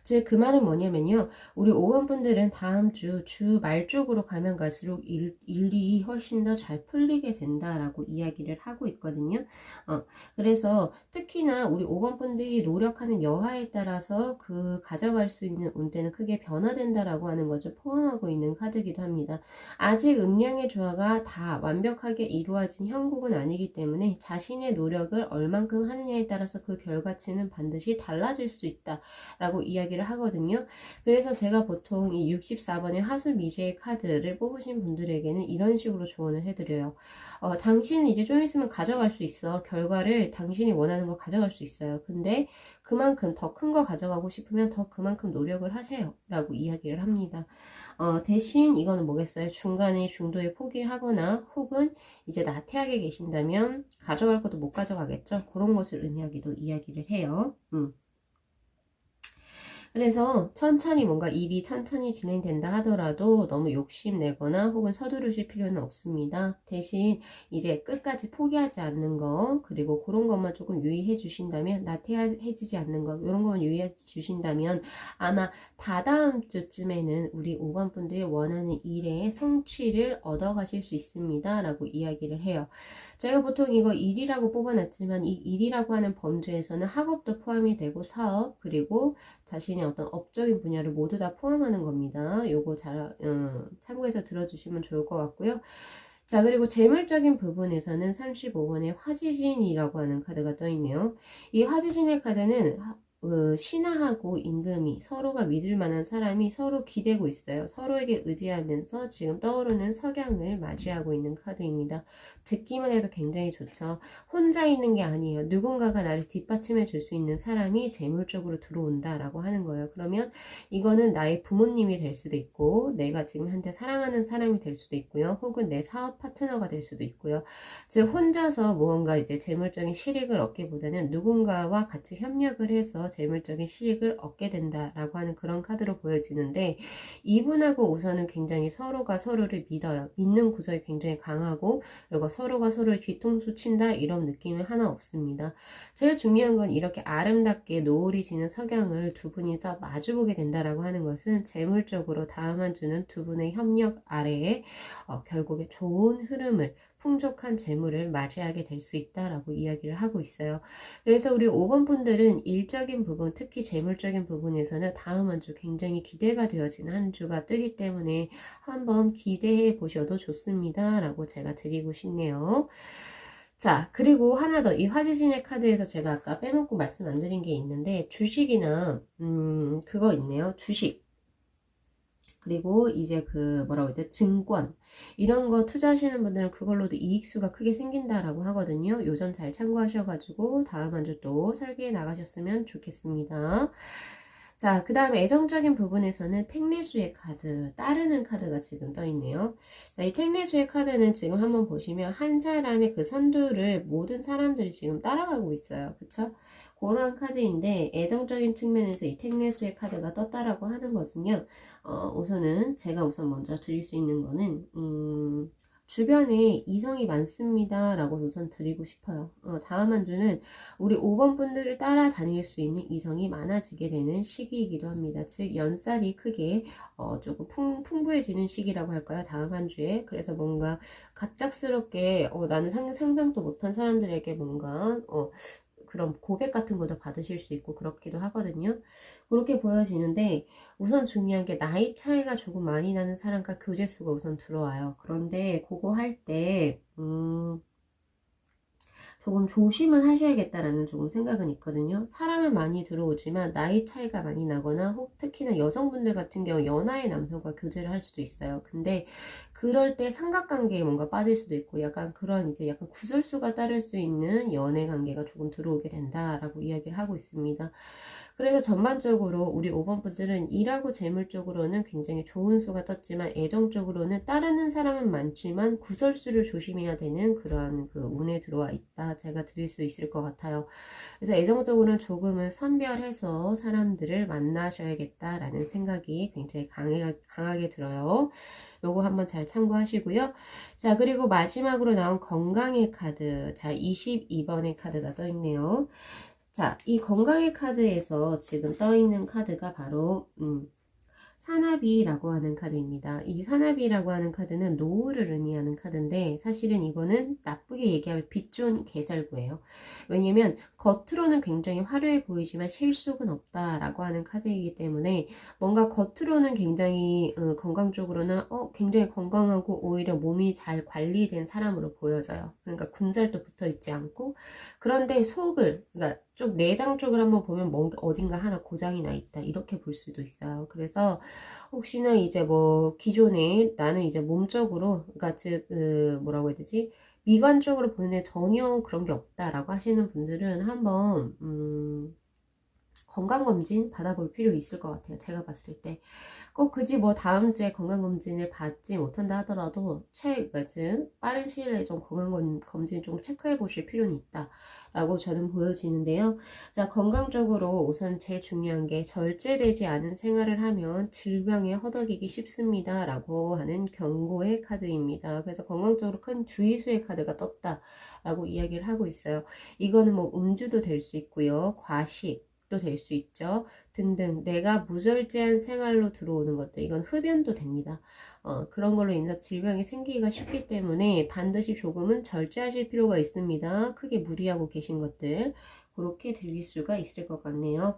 즉, 그 말은 뭐냐면요. 우리 5번 분들은 다음 주 말 쪽으로 가면 갈수록 일이 훨씬 더 잘 풀리게 된다라고 이야기를 하고 있거든요. 그래서 특히나 우리 5번 분들이 노력하는 여하에 따라서 그 가져갈 수 있는 운대는 크게 변화된다라고 하는 것을 포함하고 있는 카드이기도 합니다. 아직 음양의 조화가 다 완벽하게 이루어진 형국은 아니기 때문에 자신의 노력을 얼만큼 하느냐에 따라서 그 결과치는 반드시 달라질 수 있다라고 이야기를 하거든요. 그래서 제가 보통 이 64번의 하수미제의 카드를 뽑으신 분들에게는 이런 식으로 조언을 해드려요. 당신은 이제 좀 있으면 가져갈 수 있어. 결과를 당신이 원하는 거 가져갈 수 있어요. 근데 그만큼 더 큰 거 가져가고 싶으면 더 그만큼 노력을 하세요. 라고 이야기를 합니다. 대신 이거는 뭐겠어요? 중간에 중도에 포기하거나 혹은 이제 나태하게 계신다면 가져갈 것도 못 가져가겠죠? 그런 것을 의미하기도 이야기를 해요. 그래서 천천히 뭔가 일이 천천히 진행된다 하더라도 너무 욕심내거나 혹은 서두르실 필요는 없습니다. 대신 이제 끝까지 포기하지 않는 거 그리고 그런 것만 조금 유의해 주신다면 나태해지지 않는 거 이런 것만 유의해 주신다면 아마 다다음 주쯤에는 우리 5번 분들이 원하는 일의 성취를 얻어가실 수 있습니다. 라고 이야기를 해요. 제가 보통 이거 일이라고 뽑아놨지만 이 일이라고 하는 범주에서는 학업도 포함이 되고 사업 그리고 자신의 어떤 업적인 분야를 모두 다 포함하는 겁니다. 요거 잘 참고해서 들어주시면 좋을 것 같고요. 자, 그리고 재물적인 부분에서는 35번의 화지진이라고 하는 카드가 떠있네요. 이 화지진의 카드는 신하하고 임금이 서로가 믿을 만한 사람이 서로 기대고 있어요. 서로에게 의지하면서 지금 떠오르는 석양을 맞이하고 있는 카드입니다. 듣기만 해도 굉장히 좋죠. 혼자 있는 게 아니에요. 누군가가 나를 뒷받침해 줄 수 있는 사람이 재물적으로 들어온다라고 하는 거예요. 그러면 이거는 나의 부모님이 될 수도 있고 내가 지금 한테 사랑하는 사람이 될 수도 있고요. 혹은 내 사업 파트너가 될 수도 있고요. 즉 혼자서 무언가 이제 재물적인 실익을 얻기보다는 누군가와 같이 협력을 해서 재물적인 실익을 얻게 된다라고 하는 그런 카드로 보여지는데 이분하고 우선은 굉장히 서로가 서로를 믿어요. 믿는 구석이 굉장히 강하고 그리고 서로가 서로를 뒤통수 친다 이런 느낌이 하나 없습니다. 제일 중요한 건 이렇게 아름답게 노을이 지는 석양을 두 분이서 마주보게 된다라고 하는 것은 재물적으로 다음 한 주는 두 분의 협력 아래에 결국에 좋은 흐름을 풍족한 재물을 맞이하게 될 수 있다라고 이야기를 하고 있어요. 그래서 우리 5번 분들은 일적인 부분, 특히 재물적인 부분에서는 다음 한 주 굉장히 기대가 되어지는 한 주가 뜨기 때문에 한번 기대해 보셔도 좋습니다. 라고 제가 드리고 싶네요. 자, 그리고 하나 더, 이 화지진의 카드에서 제가 아까 빼먹고 말씀 안 드린 게 있는데, 주식이나, 그거 있네요. 주식. 그리고 이제 그, 뭐라고 해야 돼? 증권. 이런 거 투자하시는 분들은 그걸로도 이익수가 크게 생긴다라고 하거든요. 요점 잘 참고하셔가지고, 다음 한 주 또 설계해 나가셨으면 좋겠습니다. 자, 그 다음에 애정적인 부분에서는 택내수의 카드, 따르는 카드가 지금 떠 있네요. 자, 이 택내수의 카드는 지금 한번 보시면 한 사람의 그 선두를 모든 사람들이 지금 따라가고 있어요. 그쵸? 그러한 카드인데 애정적인 측면에서 이 택내수의 카드가 떴다라고 하는 것은요. 우선은 제가 우선 먼저 드릴 수 있는 거는 주변에 이성이 많습니다 라고 우선 드리고 싶어요. 다음 한 주는 우리 5번 분들을 따라다닐 수 있는 이성이 많아지게 되는 시기이기도 합니다. 즉 연살이 크게 조금 풍부해지는 시기라고 할까요? 다음 한 주에. 그래서 뭔가 갑작스럽게 나는 상상도 못한 사람들에게 뭔가 그런 고백 같은 것도 받으실 수 있고 그렇기도 하거든요. 그렇게 보여지는데 우선 중요한 게 나이 차이가 조금 많이 나는 사람과 교제수가 우선 들어와요. 그런데 그거 할 때 조금 조심은 하셔야겠다라는 조금 생각은 있거든요. 사람은 많이 들어오지만 나이 차이가 많이 나거나 혹 특히나 여성분들 같은 경우 연하의 남성과 교제를 할 수도 있어요. 근데 그럴 때 삼각관계에 뭔가 빠질 수도 있고 약간 그런 이제 약간 구설수가 따를 수 있는 연애 관계가 조금 들어오게 된다라고 이야기를 하고 있습니다. 그래서 전반적으로 우리 5번 분들은 일하고 재물 쪽으로는 굉장히 좋은 수가 떴지만 애정 쪽으로는 따르는 사람은 많지만 구설수를 조심해야 되는 그러한 그 운에 들어와 있다. 제가 드릴 수 있을 것 같아요. 그래서 애정적으로는 조금은 선별해서 사람들을 만나셔야겠다라는 생각이 굉장히 강하게 들어요. 요거 한번 잘 참고하시고요. 자, 그리고 마지막으로 나온 건강의 카드. 자, 22번의 카드가 떠 있네요. 자, 이 건강의 카드에서 지금 떠 있는 카드가 바로 사나비라고 하는 카드입니다. 이 사나비라고 하는 카드는 노후를 의미하는 카드인데 사실은 이거는 나쁘게 얘기하면 빚 좋은 개살구예요. 왜냐면 겉으로는 굉장히 화려해 보이지만 실속은 없다라고 하는 카드이기 때문에 뭔가 겉으로는 굉장히 건강적으로는 굉장히 건강하고 오히려 몸이 잘 관리된 사람으로 보여져요. 그러니까 군살도 붙어 있지 않고 그런데 속을 그러니까 쪽 내장 쪽을 한번 보면 뭔가 어딘가 하나 고장이 나 있다 이렇게 볼 수도 있어요. 그래서 혹시나 이제 뭐 기존에 나는 이제 몸적으로 그러니까 즉 뭐라고 해야 되지 미관적으로 보는데 전혀 그런 게 없다라고 하시는 분들은 한번 건강검진 받아볼 필요 있을 것 같아요. 제가 봤을 때. 꼭 굳이 뭐 다음 주에 건강검진을 받지 못한다 하더라도 즉 빠른 시일 내에 좀 건강검진 좀 체크해 보실 필요는 있다 라고 저는 보여지는데요. 자, 건강적으로 우선 제일 중요한 게 절제되지 않은 생활을 하면 질병에 허덕이기 쉽습니다 라고 하는 경고의 카드입니다. 그래서 건강적으로 큰 주의수의 카드가 떴다 라고 이야기를 하고 있어요. 이거는 뭐 음주도 될 수 있고요. 과식 도 될 수 있죠. 등등 내가 무절제한 생활로 들어오는 것들 이건 흡연도 됩니다. 그런 걸로 인해서 질병이 생기기가 쉽기 때문에 반드시 조금은 절제하실 필요가 있습니다. 크게 무리하고 계신 것들 그렇게 들릴 수가 있을 것 같네요.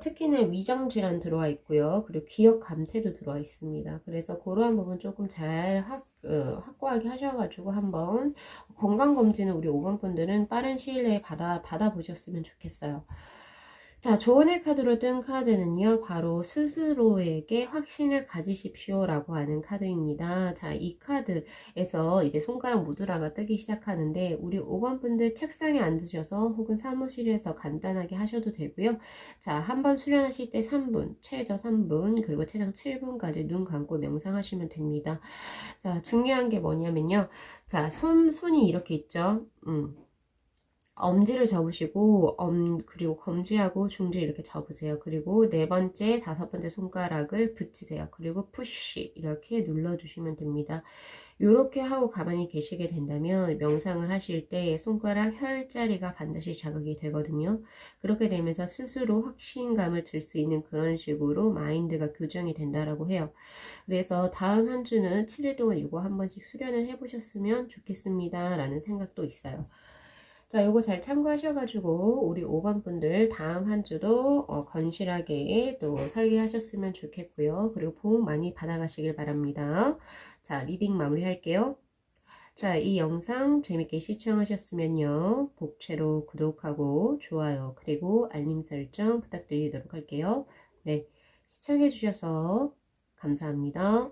특히나 위장질환 들어와 있고요. 그리고 기억 감퇴도 들어와 있습니다. 그래서 그러한 부분 조금 잘 확고하게 하셔가지고 한번 건강검진을 우리 5번 분들은 빠른 시일 내에 받아보셨으면 좋겠어요. 자, 조언의 카드로 뜬 카드는요, 바로 스스로에게 확신을 가지십시오 라고 하는 카드입니다. 자, 이 카드에서 이제 손가락 무드라가 뜨기 시작하는데, 우리 5번 분들 책상에 앉으셔서 혹은 사무실에서 간단하게 하셔도 되고요. 자, 한번 수련하실 때 3분, 최저 3분, 그리고 최장 7분까지 눈 감고 명상하시면 됩니다. 자, 중요한 게 뭐냐면요. 자, 손이 이렇게 있죠. 엄지를 접으시고 그리고 검지하고 중지 이렇게 접으세요. 그리고 네 번째, 다섯 번째 손가락을 붙이세요. 그리고 푸시 이렇게 눌러주시면 됩니다. 이렇게 하고 가만히 계시게 된다면 명상을 하실 때 손가락 혈자리가 반드시 자극이 되거든요. 그렇게 되면서 스스로 확신감을 들 수 있는 그런 식으로 마인드가 교정이 된다라고 해요. 그래서 다음 한 주는 7일 동안 이거 한 번씩 수련을 해보셨으면 좋겠습니다. 라는 생각도 있어요. 자, 요거 잘 참고하셔가지고 우리 5번 분들 다음 한 주도 건실하게 또 설계하셨으면 좋겠고요. 그리고 복 많이 받아가시길 바랍니다. 자, 리딩 마무리 할게요. 자, 이 영상 재밌게 시청하셨으면요. 복채로 구독하고 좋아요 그리고 알림 설정 부탁드리도록 할게요. 네, 시청해주셔서 감사합니다.